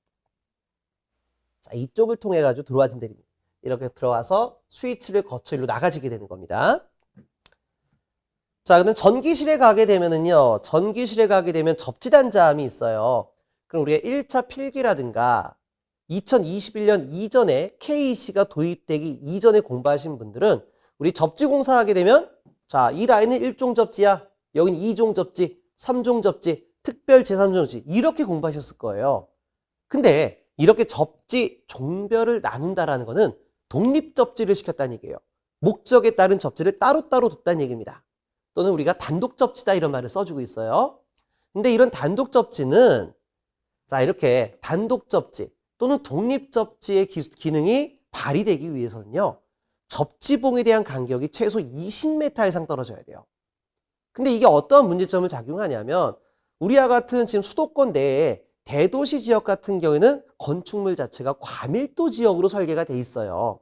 자, 이쪽을 통해 가지고 들어와진 대립니다. 이렇게 들어와서 스위치를 거쳐 일로 나가지게 되는 겁니다. 자, 그럼 전기실에 가게 되면은요. 전기실에 가게 되면 접지단자함이 있어요. 그럼 우리가 1차 필기라든가 2021년 이전에 KEC가 도입되기 이전에 공부하신 분들은 우리 접지공사 하게 되면 자, 이 라인은 1종 접지야. 여기는 2종 접지, 3종 접지, 특별 제3종 접지 이렇게 공부하셨을 거예요. 근데 이렇게 접지 종별을 나눈다라는 거는 독립접지를 시켰다는 얘기예요. 목적에 따른 접지를 따로따로 뒀다는 얘기입니다. 또는 우리가 단독접지다 이런 말을 써주고 있어요. 근데 이런 단독접지는 자, 이렇게 단독접지 또는 독립접지의 기능이 발휘되기 위해서는요. 접지봉에 대한 간격이 최소 20m 이상 떨어져야 돼요. 근데 이게 어떤 문제점을 작용하냐면 우리와 같은 지금 수도권 내에 대도시 지역 같은 경우에는 건축물 자체가 과밀도 지역으로 설계가 돼 있어요.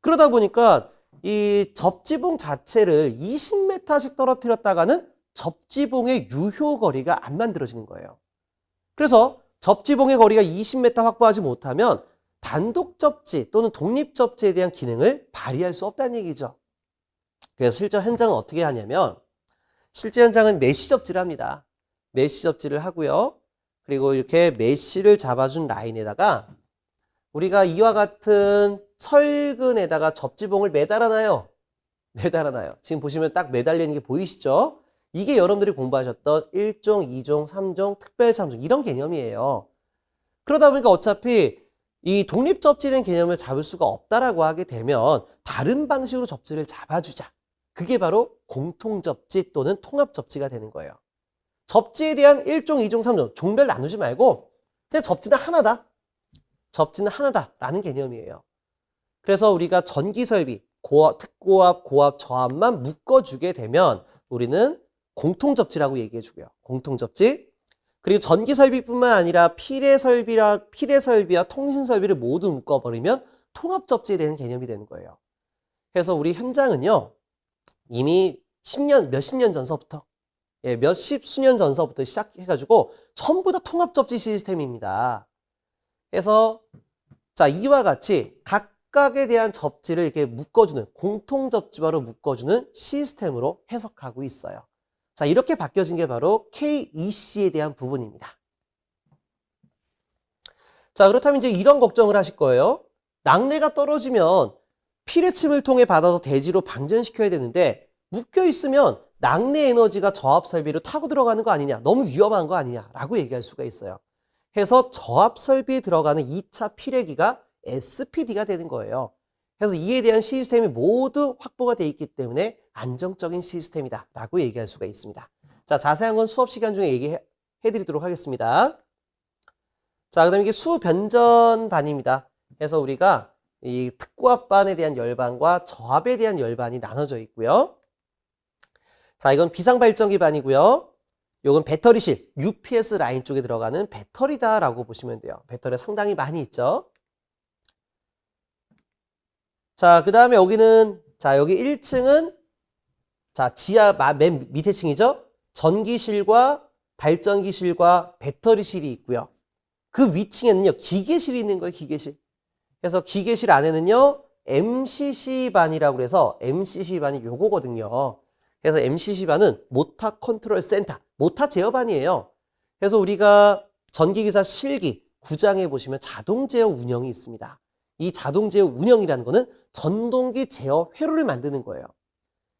그러다 보니까 이 접지봉 자체를 20m씩 떨어뜨렸다가는 접지봉의 유효거리가 안 만들어지는 거예요. 그래서 접지봉의 거리가 20m 확보하지 못하면 단독 접지 또는 독립 접지에 대한 기능을 발휘할 수 없다는 얘기죠. 그래서 실제 현장은 어떻게 하냐면 실제 현장은 메쉬 접지를 합니다. 메쉬 접지를 하고요. 그리고 이렇게 메쉬를 잡아준 라인에다가 우리가 이와 같은 철근에다가 접지봉을 매달아놔요. 매달아놔요. 지금 보시면 딱 매달려 있는 게 보이시죠? 이게 여러분들이 공부하셨던 1종, 2종, 3종, 특별 3종 이런 개념이에요. 그러다 보니까 어차피 이 독립 접지된 개념을 잡을 수가 없다라고 하게 되면 다른 방식으로 접지를 잡아주자. 그게 바로 공통 접지 또는 통합 접지가 되는 거예요. 접지에 대한 1종, 2종, 3종 종별 나누지 말고 그냥 접지는 하나다. 접지는 하나다라는 개념이에요. 그래서 우리가 전기 설비, 특고압, 고압, 저압만 묶어주게 되면 우리는 공통 접지라고 얘기해 주고요. 공통 접지. 그리고 전기 설비뿐만 아니라 필의 설비와 통신 설비를 모두 묶어버리면 통합 접지에 대한 개념이 되는 거예요. 그래서 우리 현장은요. 이미 몇십 년 전서부터 몇십 수년 전서부터 시작해가지고 전부 다 통합 접지 시스템입니다. 그래서 자, 이와 같이 각각에 대한 접지를 이렇게 묶어주는 공통 접지바로 묶어주는 시스템으로 해석하고 있어요. 자, 이렇게 바뀌어진 게 바로 KEC에 대한 부분입니다. 자, 그렇다면 이제 이런 걱정을 하실 거예요. 낙뢰가 떨어지면 피뢰침을 통해 받아서 대지로 방전시켜야 되는데 묶여 있으면 낙뢰 에너지가 저압 설비로 타고 들어가는 거 아니냐, 너무 위험한 거 아니냐라고 얘기할 수가 있어요. 해서 저압 설비에 들어가는 2차 피뢰기가 SPD가 되는 거예요. 그래서 이에 대한 시스템이 모두 확보가 되어 있기 때문에 안정적인 시스템이다 라고 얘기할 수가 있습니다. 자, 자세한 건 수업 시간 중에 얘기해 드리도록 하겠습니다. 자, 그 다음에 이게 수변전반입니다. 그래서 우리가 이 특고압반에 대한 열반과 저압에 대한 열반이 나눠져 있고요. 자, 이건 비상발전기 반이고요. 이건 배터리실, UPS 라인 쪽에 들어가는 배터리다라고 보시면 돼요. 배터리가 상당히 많이 있죠. 자, 그 다음에 여기는, 자, 여기 1층은, 자, 지하 맨 밑에 층이죠? 전기실과 발전기실과 배터리실이 있고요. 그 위층에는요, 기계실이 있는 거예요, 기계실. 그래서 기계실 안에는요, MCC반이라고 해서 MCC반이 요거거든요. 그래서 MCC반은 모터 컨트롤 센터, 모터 제어반이에요. 그래서 우리가 전기기사 실기 9장에 보시면 자동 제어 운영이 있습니다. 이 자동 제어 운영이라는 거는 전동기 제어 회로를 만드는 거예요.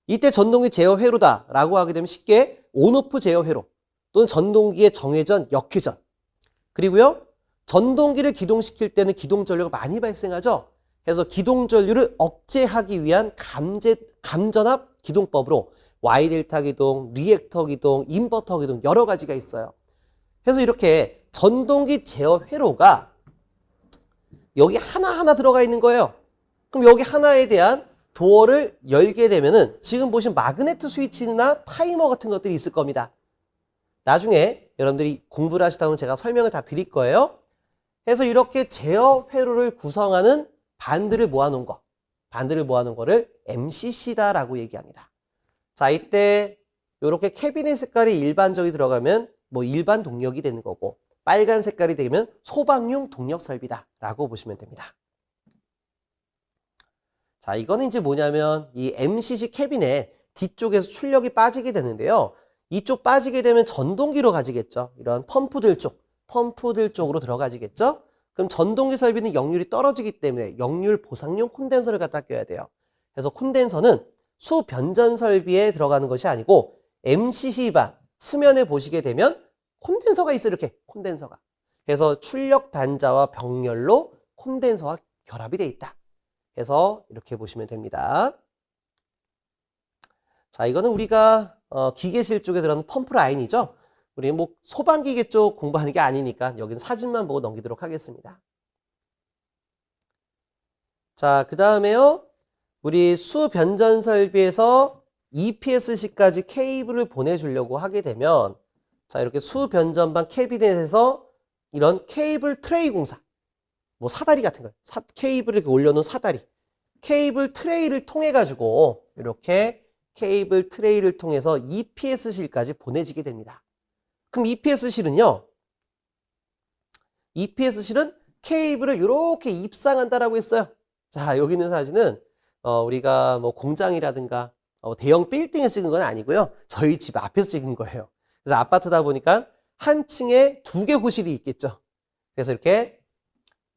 이때 전동기 제어 회로다라고 하게 되면 쉽게 온오프 제어 회로 또는 전동기의 정회전, 역회전 그리고요 전동기를 기동시킬 때는 기동 전류가 많이 발생하죠. 그래서 기동 전류를 억제하기 위한 감전압 기동법으로 Y델타 기동, 리액터 기동, 인버터 기동 여러 가지가 있어요. 그래서 이렇게 전동기 제어 회로가 여기 하나하나 들어가 있는 거예요. 그럼 여기 하나에 대한 도어를 열게 되면은 지금 보신 마그네트 스위치나 타이머 같은 것들이 있을 겁니다. 나중에 여러분들이 공부를 하시다 보면 제가 설명을 다 드릴 거예요. 그래서 이렇게 제어 회로를 구성하는 반들을 모아놓은 거, 반들을 모아놓은 거를 MCC다라고 얘기합니다. 자, 이때 이렇게 캐비넷 색깔이 일반적이 들어가면 뭐 일반 동력이 되는 거고, 빨간 색깔이 되면 소방용 동력 설비다라고 보시면 됩니다. 자, 이거는 이제 뭐냐면 이 MCC 캐비넷 뒤쪽에서 출력이 빠지게 되는데요. 이쪽 빠지게 되면 전동기로 가지겠죠. 이런 펌프들 쪽으로 들어가지겠죠. 그럼 전동기 설비는 역률이 떨어지기 때문에 역률 보상용 콘덴서를 갖다 껴야 돼요. 그래서 콘덴서는 수변전 설비에 들어가는 것이 아니고 MCC반 후면에 보시게 되면 콘덴서가 있어요. 이렇게 콘덴서가. 그래서 출력 단자와 병렬로 콘덴서와 결합이 돼 있다. 그래서 이렇게 보시면 됩니다. 자, 이거는 우리가 기계실 쪽에 들어가는 펌프 라인이죠. 우리 뭐 소방기계 쪽 공부하는 게 아니니까 여기는 사진만 보고 넘기도록 하겠습니다. 자, 그 다음에요. 우리 수변전 설비에서 EPSC까지 케이블을 보내주려고 하게 되면 자, 이렇게 수변전반 캐비넷에서 이런 케이블 트레이 공사, 뭐 사다리 같은 거, 케이블을 이렇게 올려놓은 사다리, 케이블 트레이를 통해 가지고 이렇게 케이블 트레이를 통해서 EPS실까지 보내지게 됩니다. 그럼 EPS실은요, EPS실은 케이블을 이렇게 입상한다라고 했어요. 자, 여기 있는 사진은 우리가 뭐 공장이라든가 대형 빌딩에서 찍은 건 아니고요. 저희 집 앞에서 찍은 거예요. 그래서 아파트다 보니까 한 층에 2개 호실이 있겠죠. 그래서 이렇게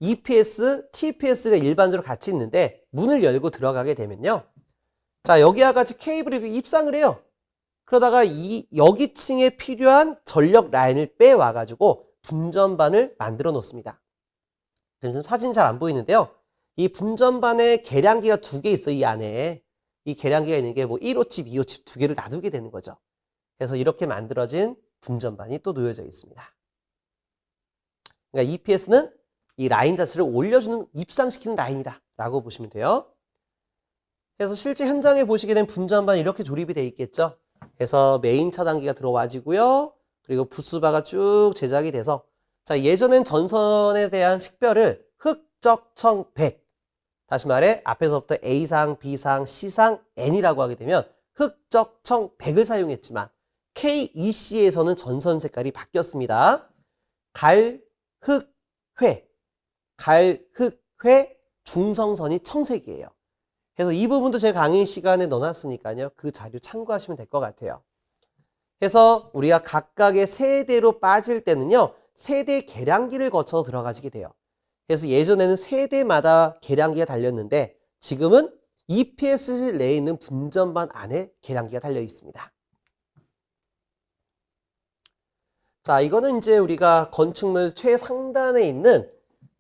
EPS, TPS가 일반적으로 같이 있는데 문을 열고 들어가게 되면요. 자, 여기와 같이 케이블을 입상을 해요. 그러다가 여기 층에 필요한 전력 라인을 빼와가지고 분전반을 만들어 놓습니다. 지금 사진 잘 안 보이는데요. 이 분전반에 계량기가 2개 있어요. 이 안에. 이 계량기가 있는 게 뭐 1호칩, 2호칩 2개를 놔두게 되는 거죠. 그래서 이렇게 만들어진 분전반이 또 놓여져 있습니다. 그러니까 EPS는 이 라인 자체를 올려주는, 입상시키는 라인이다 라고 보시면 돼요. 그래서 실제 현장에 보시게 된 분전반이 이렇게 조립이 되어 있겠죠. 그래서 메인 차단기가 들어와지고요. 그리고 부스바가 쭉 제작이 돼서 자, 예전엔 전선에 대한 식별을 흑적청 100, 다시 말해 앞에서부터 A상, B상, C상, N이라고 하게 되면 흑적청 100을 사용했지만 KEC에서는 전선 색깔이 바뀌었습니다. 갈, 흑, 회, 갈, 흑, 회, 중성선이 청색이에요. 그래서 이 부분도 제가 강의 시간에 넣어놨으니까요. 그 자료 참고하시면 될 것 같아요. 그래서 우리가 각각의 세대로 빠질 때는요. 세대 계량기를 거쳐서 들어가지게 돼요. 그래서 예전에는 세대마다 계량기가 달렸는데 지금은 EPS 내에 있는 분전반 안에 계량기가 달려 있습니다. 자, 이거는 이제 우리가 건축물 최상단에 있는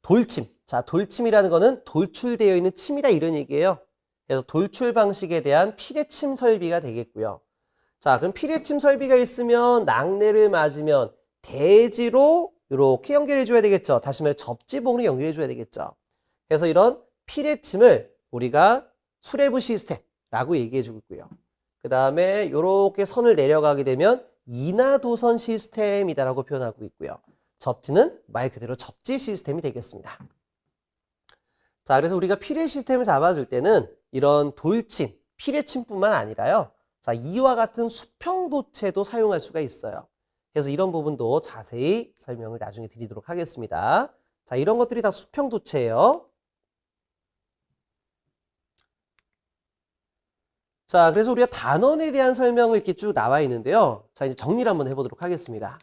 돌침. 자, 돌침이라는 거는 돌출되어 있는 침이다 이런 얘기예요. 그래서 돌출 방식에 대한 피뢰침 설비가 되겠고요. 자, 그럼 피뢰침 설비가 있으면 낙뢰를 맞으면 대지로 이렇게 연결해 줘야 되겠죠. 다시 말해 접지봉으로 연결해 줘야 되겠죠. 그래서 이런 피뢰침을 우리가 수레부 시스템이라고 얘기해 주고 있고요. 그 다음에 이렇게 선을 내려가게 되면 인하도선 시스템이다라고 표현하고 있고요. 접지는 말 그대로 접지 시스템이 되겠습니다. 자, 그래서 우리가 피뢰 시스템을 잡아줄 때는 이런 돌침, 피뢰침뿐만 아니라요. 자, 이와 같은 수평도체도 사용할 수가 있어요. 그래서 이런 부분도 자세히 설명을 나중에 드리도록 하겠습니다. 자, 이런 것들이 다 수평도체예요. 자, 그래서 우리가 단원에 대한 설명을 이렇게 쭉 나와 있는데요. 자, 이제 정리를 한번 해보도록 하겠습니다.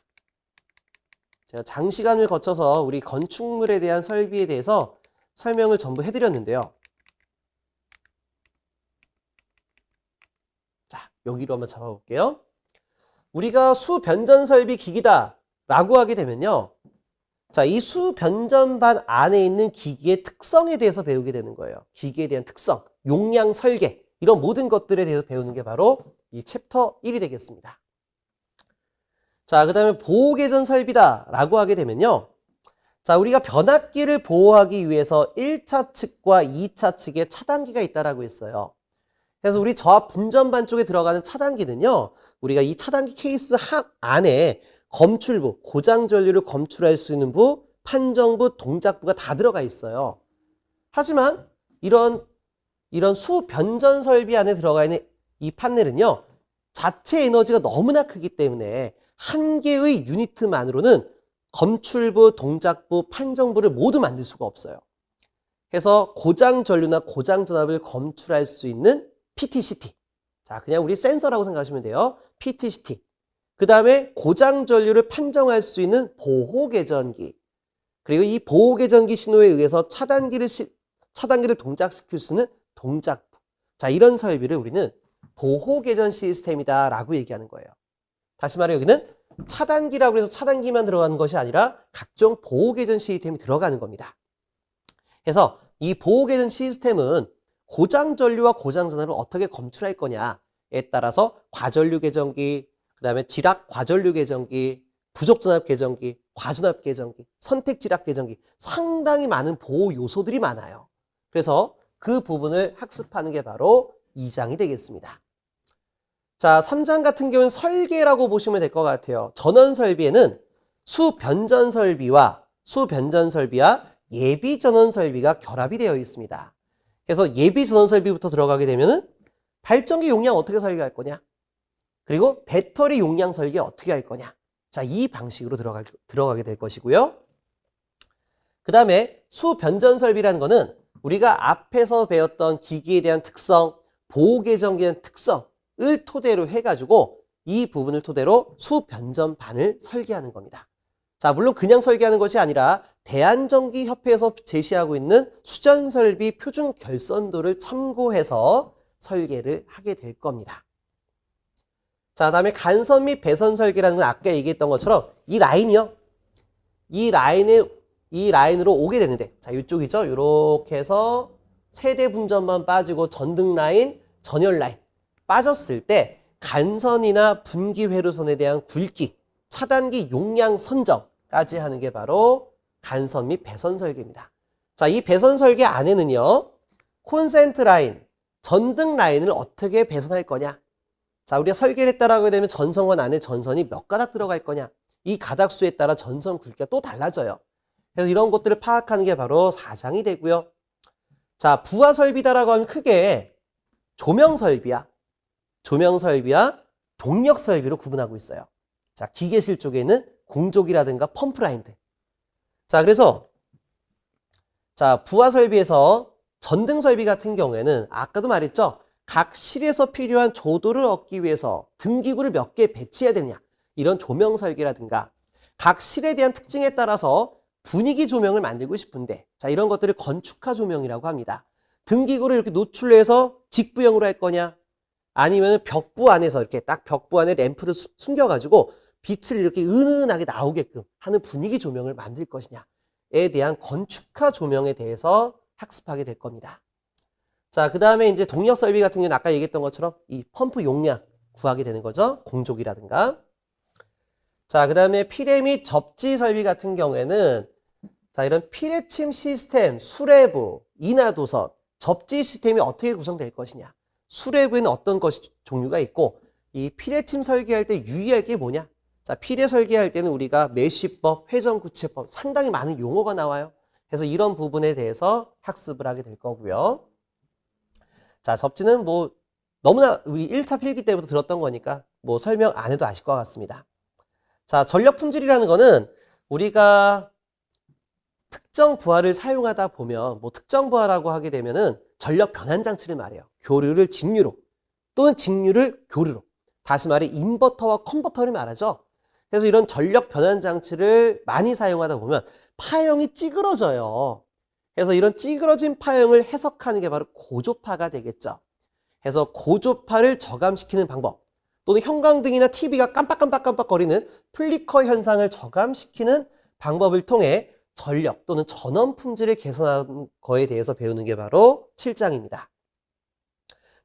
제가 장시간을 거쳐서 우리 건축물에 대한 설비에 대해서 설명을 전부 해드렸는데요. 자, 여기로 한번 잡아볼게요. 우리가 수변전 설비 기기다 라고 하게 되면요. 자, 이 수변전반 안에 있는 기기의 특성에 대해서 배우게 되는 거예요. 기기에 대한 특성, 용량 설계, 이런 모든 것들에 대해서 배우는 게 바로 이 챕터 1이 되겠습니다. 자, 그 다음에 보호개전 설비다 라고 하게 되면요. 자, 우리가 변압기를 보호하기 위해서 1차 측과 2차 측에 차단기가 있다라고 했어요. 그래서 우리 저압 분전반 쪽에 들어가는 차단기는요, 우리가 이 차단기 케이스 안에 검출부, 고장 전류를 검출할 수 있는 부, 판정부, 동작부가 다 들어가 있어요. 하지만 이런 수변전 설비 안에 들어가 있는 이 판넬은요, 자체 에너지가 너무나 크기 때문에 한 개의 유니트만으로는 검출부, 동작부, 판정부를 모두 만들 수가 없어요. 그래서 고장 전류나 고장 전압을 검출할 수 있는 PTCT. 자, 그냥 우리 센서라고 생각하시면 돼요. PTCT. 그 다음에 고장 전류를 판정할 수 있는 보호 개전기. 그리고 이 보호 개전기 신호에 의해서 차단기를 동작시킬 수 있는 동작부. 자, 이런 설비를 우리는 보호 개전 시스템이다라고 얘기하는 거예요. 다시 말해 여기는 차단기라고 해서 차단기만 들어가는 것이 아니라 각종 보호 개전 시스템이 들어가는 겁니다. 그래서 이 보호 개전 시스템은 고장 전류와 고장 전압을 어떻게 검출할 거냐에 따라서 과전류 개전기, 그 다음에 지락 과전류 개전기, 부족 전압 개전기, 과전압 개전기, 선택 지락 개전기, 상당히 많은 보호 요소들이 많아요. 그래서 그 부분을 학습하는 게 바로 2장이 되겠습니다. 자, 3장 같은 경우는 설계라고 보시면 될 것 같아요. 전원 설비에는 수변전 설비와 예비 전원 설비가 결합이 되어 있습니다. 그래서 예비 전원 설비부터 들어가게 되면은 발전기 용량 어떻게 설계할 거냐? 그리고 배터리 용량 설계 어떻게 할 거냐? 자, 이 방식으로 들어가게 될 것이고요. 그 다음에 수변전 설비라는 거는 우리가 앞에서 배웠던 기기에 대한 특성, 보호 개전기에 대한 특성을 토대로 해가지고 이 부분을 토대로 수변전반을 설계하는 겁니다. 자, 물론 그냥 설계하는 것이 아니라 대한전기협회에서 제시하고 있는 수전설비 표준 결선도를 참고해서 설계를 하게 될 겁니다. 자, 다음에 간선 및 배선 설계라는 건 아까 얘기했던 것처럼 이 라인이요. 이 라인으로 오게 되는데, 자, 이쪽이죠. 이렇게 해서 세대 분전만 빠지고 전등 라인, 전열 라인 빠졌을 때 간선이나 분기 회로선에 대한 굵기, 차단기 용량 선정까지 하는 게 바로 간선 및 배선 설계입니다. 자, 이 배선 설계 안에는요, 콘센트 라인, 전등 라인을 어떻게 배선할 거냐. 자, 우리가 설계를 했다라고 되면 전선관 안에 전선이 몇 가닥 들어갈 거냐. 이 가닥수에 따라 전선 굵기가 또 달라져요. 그래서 이런 것들을 파악하는 게 바로 4장이 되고요. 자, 부하 설비다라고 하면 크게 조명 설비와 동력 설비로 구분하고 있어요. 자, 기계실 쪽에는 공조기라든가 펌프 라인들. 자, 그래서 자, 부하 설비에서 전등 설비 같은 경우에는 아까도 말했죠. 각 실에서 필요한 조도를 얻기 위해서 등기구를 몇 개 배치해야 되냐. 이런 조명 설계라든가 각 실에 대한 특징에 따라서 분위기 조명을 만들고 싶은데, 자, 이런 것들을 건축화 조명이라고 합니다. 등기구를 이렇게 노출해서 직부형으로 할 거냐, 아니면 벽부 안에서 이렇게 딱 벽부 안에 램프를 숨겨가지고 빛을 이렇게 은은하게 나오게끔 하는 분위기 조명을 만들 것이냐에 대한 건축화 조명에 대해서 학습하게 될 겁니다. 자, 그 다음에 이제 동력 설비 같은 경우는 아까 얘기했던 것처럼 이 펌프 용량 구하게 되는 거죠. 공조기라든가. 자, 그 다음에 피뢰 및 접지 설비 같은 경우에는 자, 이런 피뢰침 시스템, 수레부, 인하도선, 접지 시스템이 어떻게 구성될 것이냐. 수레부에는 어떤 종류가 있고, 이 피뢰침 설계할 때 유의할 게 뭐냐. 자, 피뢰 설계할 때는 우리가 메쉬법, 회전구체법 상당히 많은 용어가 나와요. 그래서 이런 부분에 대해서 학습을 하게 될 거고요. 자, 접지는 뭐 너무나 우리 1차 필기 때부터 들었던 거니까 뭐 설명 안 해도 아실 것 같습니다. 자, 전력 품질이라는 거는 우리가 특정 부하를 사용하다 보면 뭐 특정 부하라고 하게 되면은 전력 변환 장치를 말해요. 교류를 직류로 또는 직류를 교류로. 다시 말해 인버터와 컨버터를 말하죠. 그래서 이런 전력 변환 장치를 많이 사용하다 보면 파형이 찌그러져요. 그래서 이런 찌그러진 파형을 해석하는 게 바로 고조파가 되겠죠. 그래서 고조파를 저감시키는 방법, 또는 형광등이나 TV가 깜빡깜빡깜빡거리는 플리커 현상을 저감시키는 방법을 통해 전력 또는 전원 품질을 개선하는 거에 대해서 배우는 게 바로 7장입니다.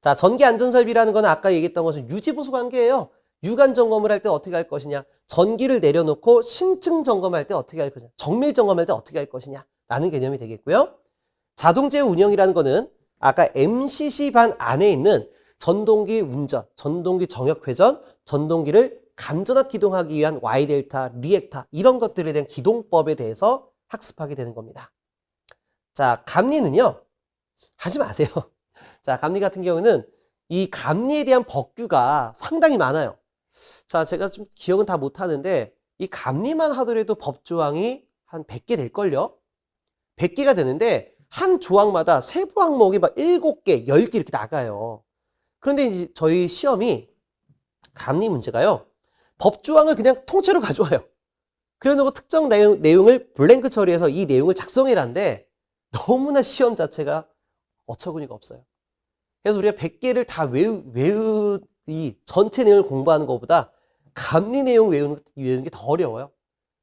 자, 전기 안전설비라는 건 아까 얘기했던 것은 유지보수 관계예요. 유관 점검을 할 때 어떻게 할 것이냐, 전기를 내려놓고 심층 점검할 때 어떻게 할 것이냐, 정밀 점검할 때 어떻게 할 것이냐 라는 개념이 되겠고요. 자동제어 운영이라는 거는 아까 MCC 반 안에 있는 전동기 운전, 전동기 정역 회전, 전동기를 감전압 기동하기 위한 Y델타, 리액타 이런 것들에 대한 기동법에 대해서 학습하게 되는 겁니다. 자, 감리는요. 하지 마세요. 자, 감리 같은 경우는 이 감리에 대한 법규가 상당히 많아요. 자, 제가 좀 기억은 다 못하는데 이 감리만 하더라도 법조항이 한 100개 될걸요? 100개가 되는데 한 조항마다 세부 항목이 막 7개, 10개 이렇게 나가요. 그런데 이제 저희 시험이 감리 문제가요. 법조항을 그냥 통째로 가져와요. 그래놓고 특정 내용을 블랭크 처리해서 이 내용을 작성해라는데 너무나 시험 자체가 어처구니가 없어요. 그래서 우리가 100개를 다 이 전체 내용을 공부하는 것보다 감리 내용 외우는 게 더 어려워요.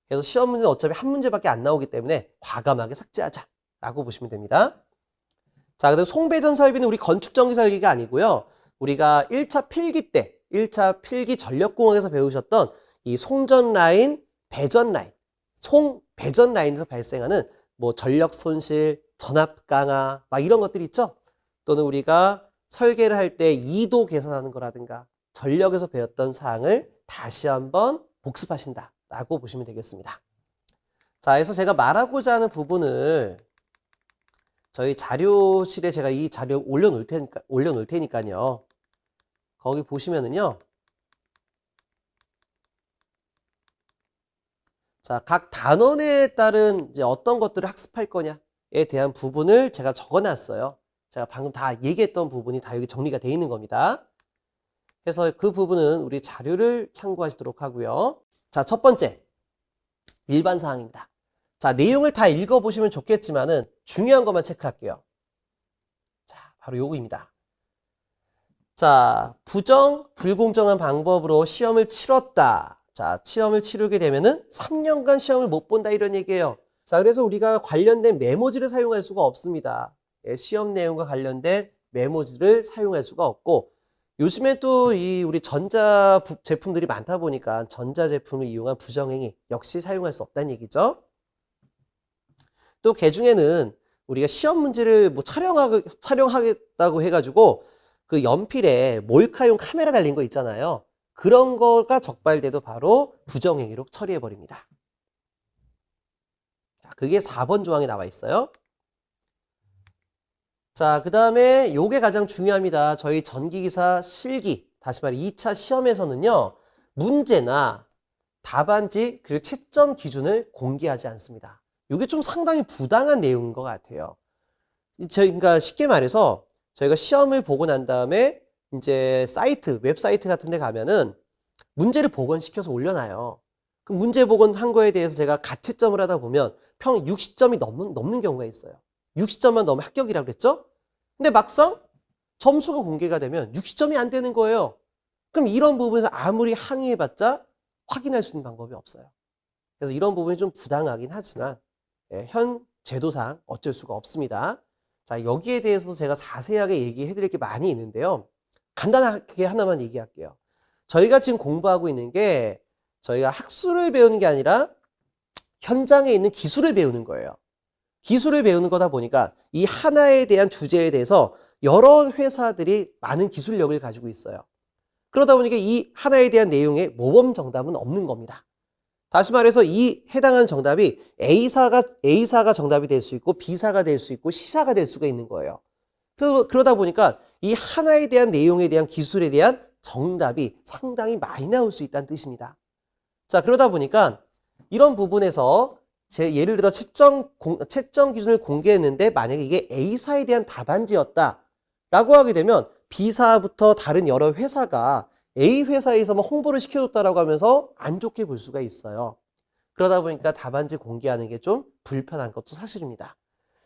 그래서 시험 문제는 어차피 한 문제밖에 안 나오기 때문에 과감하게 삭제하자라고 보시면 됩니다. 자, 그다음 송배전 설비는 우리 건축전기 설계가 아니고요. 우리가 1차 필기 때, 1차 필기 전력공학에서 배우셨던 이 송전 라인, 배전 라인, 배전 라인에서 발생하는 뭐 전력 손실, 전압 강화, 막 이런 것들이 있죠. 또는 우리가 설계를 할 때 2도 계산하는 거라든가 전력에서 배웠던 사항을 다시 한번 복습하신다라고 보시면 되겠습니다. 자, 그래서 제가 말하고자 하는 부분을 저희 자료실에 제가 이 자료 올려놓을 테니까요. 거기 보시면은요. 자, 각 단원에 따른 이제 어떤 것들을 학습할 거냐에 대한 부분을 제가 적어놨어요. 제가 방금 다 얘기했던 부분이 다 여기 정리가 되어 있는 겁니다. 그래서 그 부분은 우리 자료를 참고하시도록 하고요. 자, 첫 번째 일반 사항입니다. 자, 내용을 다 읽어보시면 좋겠지만은 중요한 것만 체크할게요. 자, 바로 요거입니다. 자, 부정, 불공정한 방법으로 시험을 치렀다. 자, 시험을 치르게 되면은 3년간 시험을 못 본다 이런 얘기예요. 자, 그래서 우리가 관련된 메모지를 사용할 수가 없습니다. 예, 시험 내용과 관련된 메모지를 사용할 수가 없고, 요즘에 또 우리 전자 제품들이 많다 보니까 전자 제품을 이용한 부정행위 역시 사용할 수 없다는 얘기죠. 또 개중에는 우리가 시험 문제를 뭐 촬영하겠다고 해가지고 그 연필에 몰카용 카메라 달린 거 있잖아요. 그런 거가 적발돼도 바로 부정행위로 처리해버립니다. 자, 그게 4번 조항에 나와 있어요. 자, 그 다음에 요게 가장 중요합니다. 저희 전기기사 실기, 다시 말해 2차 시험에서는요, 문제나 답안지 그리고 채점 기준을 공개하지 않습니다. 요게 좀 상당히 부당한 내용인 것 같아요. 그러니까 쉽게 말해서 저희가 시험을 보고 난 다음에 이제 웹사이트 같은 데 가면은 문제를 복원시켜서 올려놔요. 그 문제 복원한 거에 대해서 제가 가채점을 하다 보면 평 60점이 넘는 경우가 있어요. 60점만 넘으면 합격이라고 그랬죠? 근데 막상 점수가 공개가 되면 60점이 안 되는 거예요. 그럼 이런 부분에서 아무리 항의해봤자 확인할 수 있는 방법이 없어요. 그래서 이런 부분이 좀 부당하긴 하지만 현 제도상 어쩔 수가 없습니다. 자, 여기에 대해서도 제가 자세하게 얘기해 드릴 게 많이 있는데요. 간단하게 하나만 얘기할게요. 저희가 지금 공부하고 있는 게 저희가 학술을 배우는 게 아니라 현장에 있는 기술을 배우는 거예요. 기술을 배우는 거다 보니까 이 하나에 대한 주제에 대해서 여러 회사들이 많은 기술력을 가지고 있어요. 그러다 보니까 이 하나에 대한 내용에 모범 정답은 없는 겁니다. 다시 말해서 이 해당하는 정답이 A사가 정답이 될 수 있고 B사가 될 수 있고 C사가 될 수가 있는 거예요. 그러다 보니까 이 하나에 대한 내용에 대한 기술에 대한 정답이 상당히 많이 나올 수 있다는 뜻입니다. 자, 그러다 보니까 이런 부분에서 예를 들어 채점 기준을 공개했는데 만약에 이게 A사에 대한 답안지였다 라고 하게 되면 B사부터 다른 여러 회사가 A 회사에서만 홍보를 시켜줬다라고 하면서 안 좋게 볼 수가 있어요. 그러다 보니까 답안지 공개하는 게 좀 불편한 것도 사실입니다.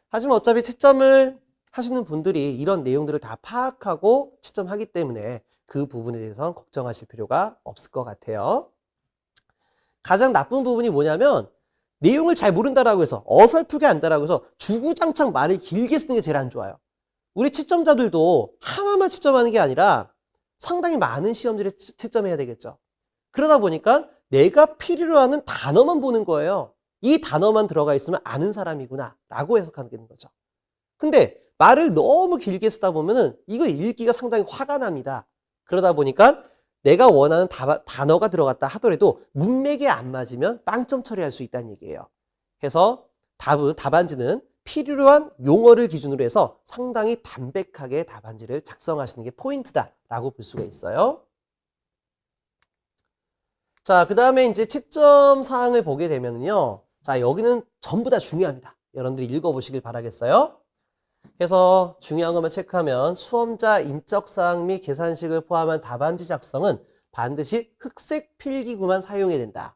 하지만 어차피 채점을 하시는 분들이 이런 내용들을 다 파악하고 채점하기 때문에 그 부분에 대해서는 걱정하실 필요가 없을 것 같아요. 가장 나쁜 부분이 뭐냐면 내용을 잘 모른다라고 해서 어설프게 안다라고 해서 주구장창 말을 길게 쓰는 게 제일 안 좋아요. 우리 채점자들도 하나만 채점하는 게 아니라 상당히 많은 시험들에 채점해야 되겠죠. 그러다 보니까 내가 필요로 하는 단어만 보는 거예요. 이 단어만 들어가 있으면 아는 사람이구나 라고 해석하는 거죠. 근데 말을 너무 길게 쓰다 보면은 이거 읽기가 상당히 화가 납니다. 그러다 보니까 내가 원하는 단어가 들어갔다 하더라도 문맥에 안 맞으면 빵점 처리할 수 있다는 얘기예요. 그래서 답안지는 필요로 한 용어를 기준으로 해서 상당히 담백하게 답안지를 작성하시는 게 포인트다라고 볼 수가 있어요. 자, 그 다음에 이제 채점 사항을 보게 되면요. 자, 여기는 전부 다 중요합니다. 여러분들이 읽어보시길 바라겠어요. 그래서 중요한 것만 체크하면 수험자 인적사항 및 계산식을 포함한 답안지 작성은 반드시 흑색 필기구만 사용해야 된다.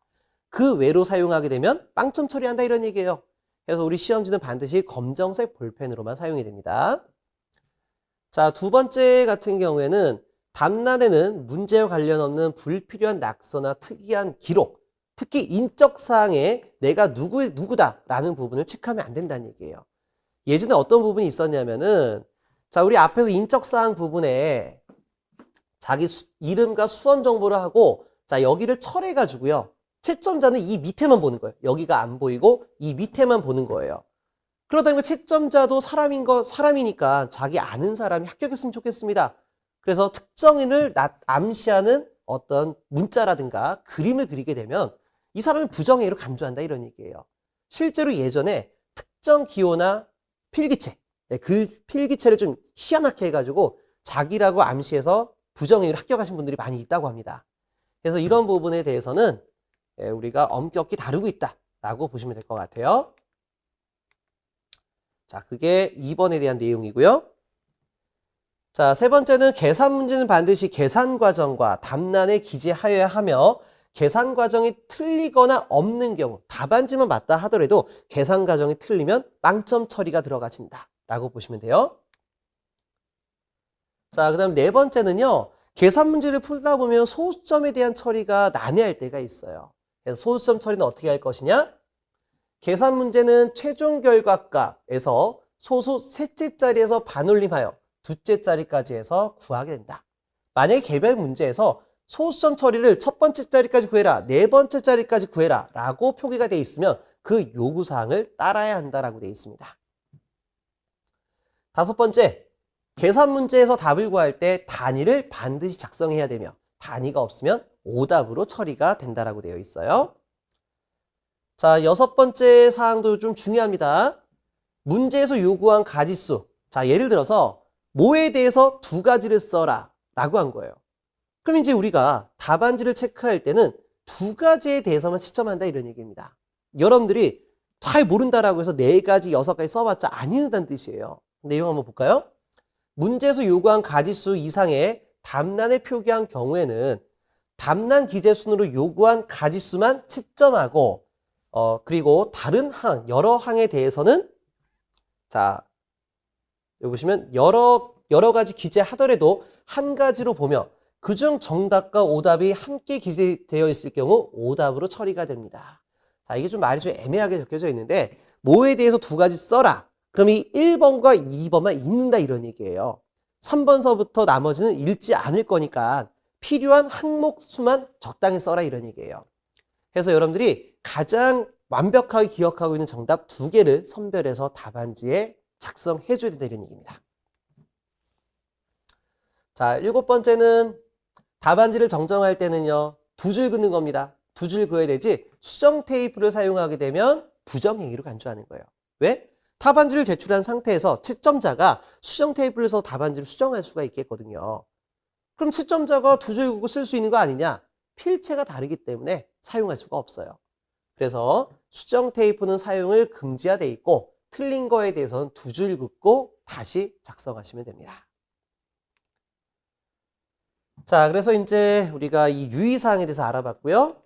그 외로 사용하게 되면 빵점 처리한다 이런 얘기예요. 그래서 우리 시험지는 반드시 검정색 볼펜으로만 사용해야 됩니다. 자, 두 번째 같은 경우에는 답란에는 문제와 관련 없는 불필요한 낙서나 특이한 기록, 특히 인적사항에 내가 누구다라는 부분을 체크하면 안 된다는 얘기예요. 예전에 어떤 부분이 있었냐면은 자, 우리 앞에서 인적사항 부분에 자기 이름과 수원 정보를 하고 자, 여기를 철해가지고요. 채점자는 이 밑에만 보는 거예요. 여기가 안 보이고 이 밑에만 보는 거예요. 그러다 보니까 채점자도 사람이니까 자기 아는 사람이 합격했으면 좋겠습니다. 그래서 특정인을 암시하는 어떤 문자라든가 그림을 그리게 되면 이 사람을 부정행위로 간주한다 이런 얘기예요. 실제로 예전에 특정 기호나 필기체, 그 필기체를 좀 희한하게 해가지고 자기라고 암시해서 부정행위로 합격하신 분들이 많이 있다고 합니다. 그래서 이런 부분에 대해서는 우리가 엄격히 다루고 있다라고 보시면 될 것 같아요. 자, 그게 2번에 대한 내용이고요. 자, 세 번째는 계산 문제는 반드시 계산 과정과 답란에 기재하여야 하며 계산 과정이 틀리거나 없는 경우 답안지만 맞다 하더라도 계산 과정이 틀리면 빵점 처리가 들어가진다 라고 보시면 돼요. 자, 그 다음 네 번째는요. 계산 문제를 풀다 보면 소수점에 대한 처리가 난해할 때가 있어요. 그래서 소수점 처리는 어떻게 할 것이냐? 계산 문제는 최종 결과값에서 소수 셋째 자리에서 반올림하여 둘째 자리까지 해서 구하게 된다. 만약에 개별 문제에서 소수점 처리를 첫 번째 자리까지 구해라, 네 번째 자리까지 구해라 라고 표기가 되어 있으면 그 요구사항을 따라야 한다라고 되어 있습니다. 다섯 번째, 계산 문제에서 답을 구할 때 단위를 반드시 작성해야 되며 단위가 없으면 오답으로 처리가 된다라고 되어 있어요. 자, 여섯 번째 사항도 좀 중요합니다. 문제에서 요구한 가지수. 자, 예를 들어서 뭐에 대해서 두 가지를 써라 라고 한 거예요. 그럼 이제 우리가 답안지를 체크할 때는 두 가지에 대해서만 채점한다 이런 얘기입니다. 여러분들이 잘 모른다라고 해서 네 가지, 여섯 가지 써봤자 안 읽는다는 뜻이에요. 내용 한번 볼까요? 문제에서 요구한 가지수 이상의 답란에 표기한 경우에는 답란 기재순으로 요구한 가지수만 채점하고 그리고 다른 여러 항에 대해서는 자, 여기 보시면 여러 가지 기재하더라도 한 가지로 보며 그중 정답과 오답이 함께 기재되어 있을 경우 오답으로 처리가 됩니다. 자, 이게 좀 말이 좀 애매하게 적혀져 있는데 뭐에 대해서 두 가지 써라. 그럼 이 1번과 2번만 읽는다 이런 얘기예요. 3번서부터 나머지는 읽지 않을 거니까 필요한 항목 수만 적당히 써라 이런 얘기예요. 그래서 여러분들이 가장 완벽하게 기억하고 있는 정답 두 개를 선별해서 답안지에 작성해 줘야 된다는 얘기입니다. 자, 일곱 번째는 답안지를 정정할 때는요. 두 줄 긋는 겁니다. 두 줄 그어야 되지 수정 테이프를 사용하게 되면 부정행위로 간주하는 거예요. 왜? 답안지를 제출한 상태에서 채점자가 수정 테이프를 써서 답안지를 수정할 수가 있겠거든요. 그럼 채점자가 두 줄 긋고 쓸 수 있는 거 아니냐? 필체가 다르기 때문에 사용할 수가 없어요. 그래서 수정 테이프는 사용을 금지하되어 있고 틀린 거에 대해서는 두 줄 긋고 다시 작성하시면 됩니다. 자, 그래서 이제 우리가 이 유의사항에 대해서 알아봤고요.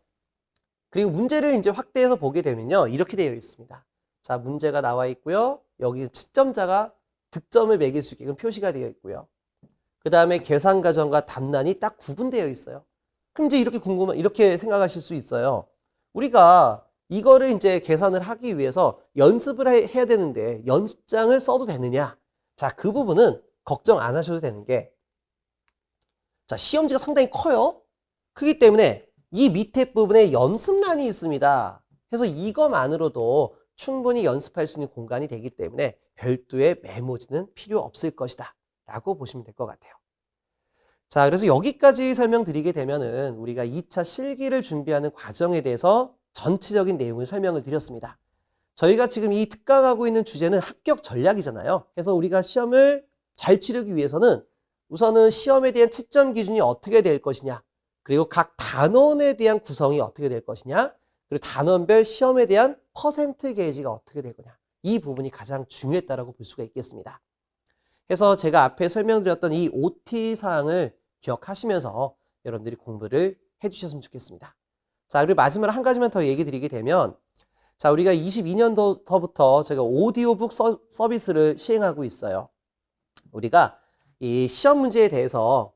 그리고 문제를 이제 확대해서 보게 되면요. 이렇게 되어 있습니다. 자, 문제가 나와 있고요. 여기 채점자가 득점을 매길 수 있게끔 표시가 되어 있고요. 그 다음에 계산 과정과 답란이 딱 구분되어 있어요. 그럼 이제 이렇게 생각하실 수 있어요. 우리가 이거를 이제 계산을 하기 위해서 연습을 해야 되는데 연습장을 써도 되느냐? 자, 그 부분은 걱정 안 하셔도 되는 게 자, 시험지가 상당히 커요. 크기 때문에 이 밑에 부분에 연습란이 있습니다. 그래서 이것만으로도 충분히 연습할 수 있는 공간이 되기 때문에 별도의 메모지는 필요 없을 것이다 라고 보시면 될 것 같아요. 자, 그래서 여기까지 설명드리게 되면은 우리가 2차 실기를 준비하는 과정에 대해서 전체적인 내용을 설명을 드렸습니다. 저희가 지금 이 특강하고 있는 주제는 합격 전략이잖아요. 그래서 우리가 시험을 잘 치르기 위해서는 우선은 시험에 대한 채점 기준이 어떻게 될 것이냐, 그리고 각 단원에 대한 구성이 어떻게 될 것이냐, 그리고 단원별 시험에 대한 퍼센트 게이지가 어떻게 될 거냐, 이 부분이 가장 중요했다라고 볼 수가 있겠습니다. 그래서 제가 앞에 설명드렸던 이 OT 사항을 기억하시면서 여러분들이 공부를 해주셨으면 좋겠습니다. 자, 그리고 마지막으로 한 가지만 더 얘기 드리게 되면, 자, 우리가 22년도부터 제가 오디오북 서비스를 시행하고 있어요. 우리가 이 시험 문제에 대해서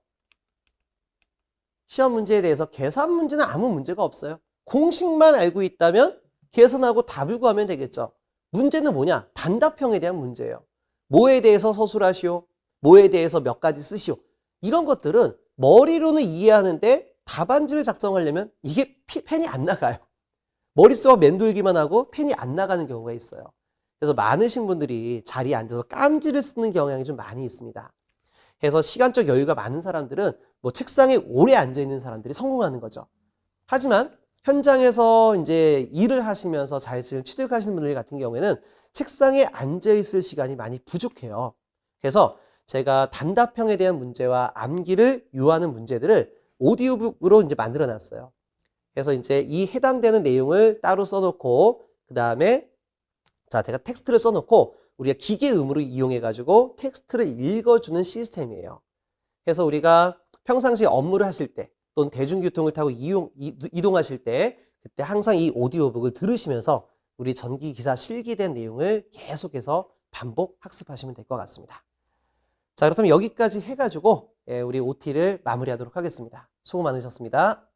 계산 문제는 아무 문제가 없어요. 공식만 알고 있다면 계산하고 답을 구하면 되겠죠. 문제는 뭐냐? 단답형에 대한 문제예요. 뭐에 대해서 서술하시오? 뭐에 대해서 몇 가지 쓰시오? 이런 것들은 머리로는 이해하는데 답안지를 작성하려면 이게 펜이 안 나가요. 머릿속 맴돌기만 하고 펜이 안 나가는 경우가 있어요. 그래서 많으신 분들이 자리에 앉아서 깜지를 쓰는 경향이 좀 많이 있습니다. 그래서 시간적 여유가 많은 사람들은 뭐 책상에 오래 앉아 있는 사람들이 성공하는 거죠. 하지만 현장에서 이제 일을 하시면서 잘 취득하시는 분들 같은 경우에는 책상에 앉아 있을 시간이 많이 부족해요. 그래서 제가 단답형에 대한 문제와 암기를 요하는 문제들을 오디오북으로 이제 만들어 놨어요. 그래서 이제 이 해당되는 내용을 따로 써놓고, 그 다음에 자, 제가 텍스트를 써놓고 우리가 기계음으로 이용해가지고 텍스트를 읽어주는 시스템이에요. 그래서 우리가 평상시 업무를 하실 때 또는 대중교통을 타고 이동하실 때 그때 항상 이 오디오북을 들으시면서 우리 전기기사 실기된 내용을 계속해서 반복 학습하시면 될 것 같습니다. 자, 그렇다면 여기까지 해가지고 우리 OT를 마무리하도록 하겠습니다. 수고 많으셨습니다.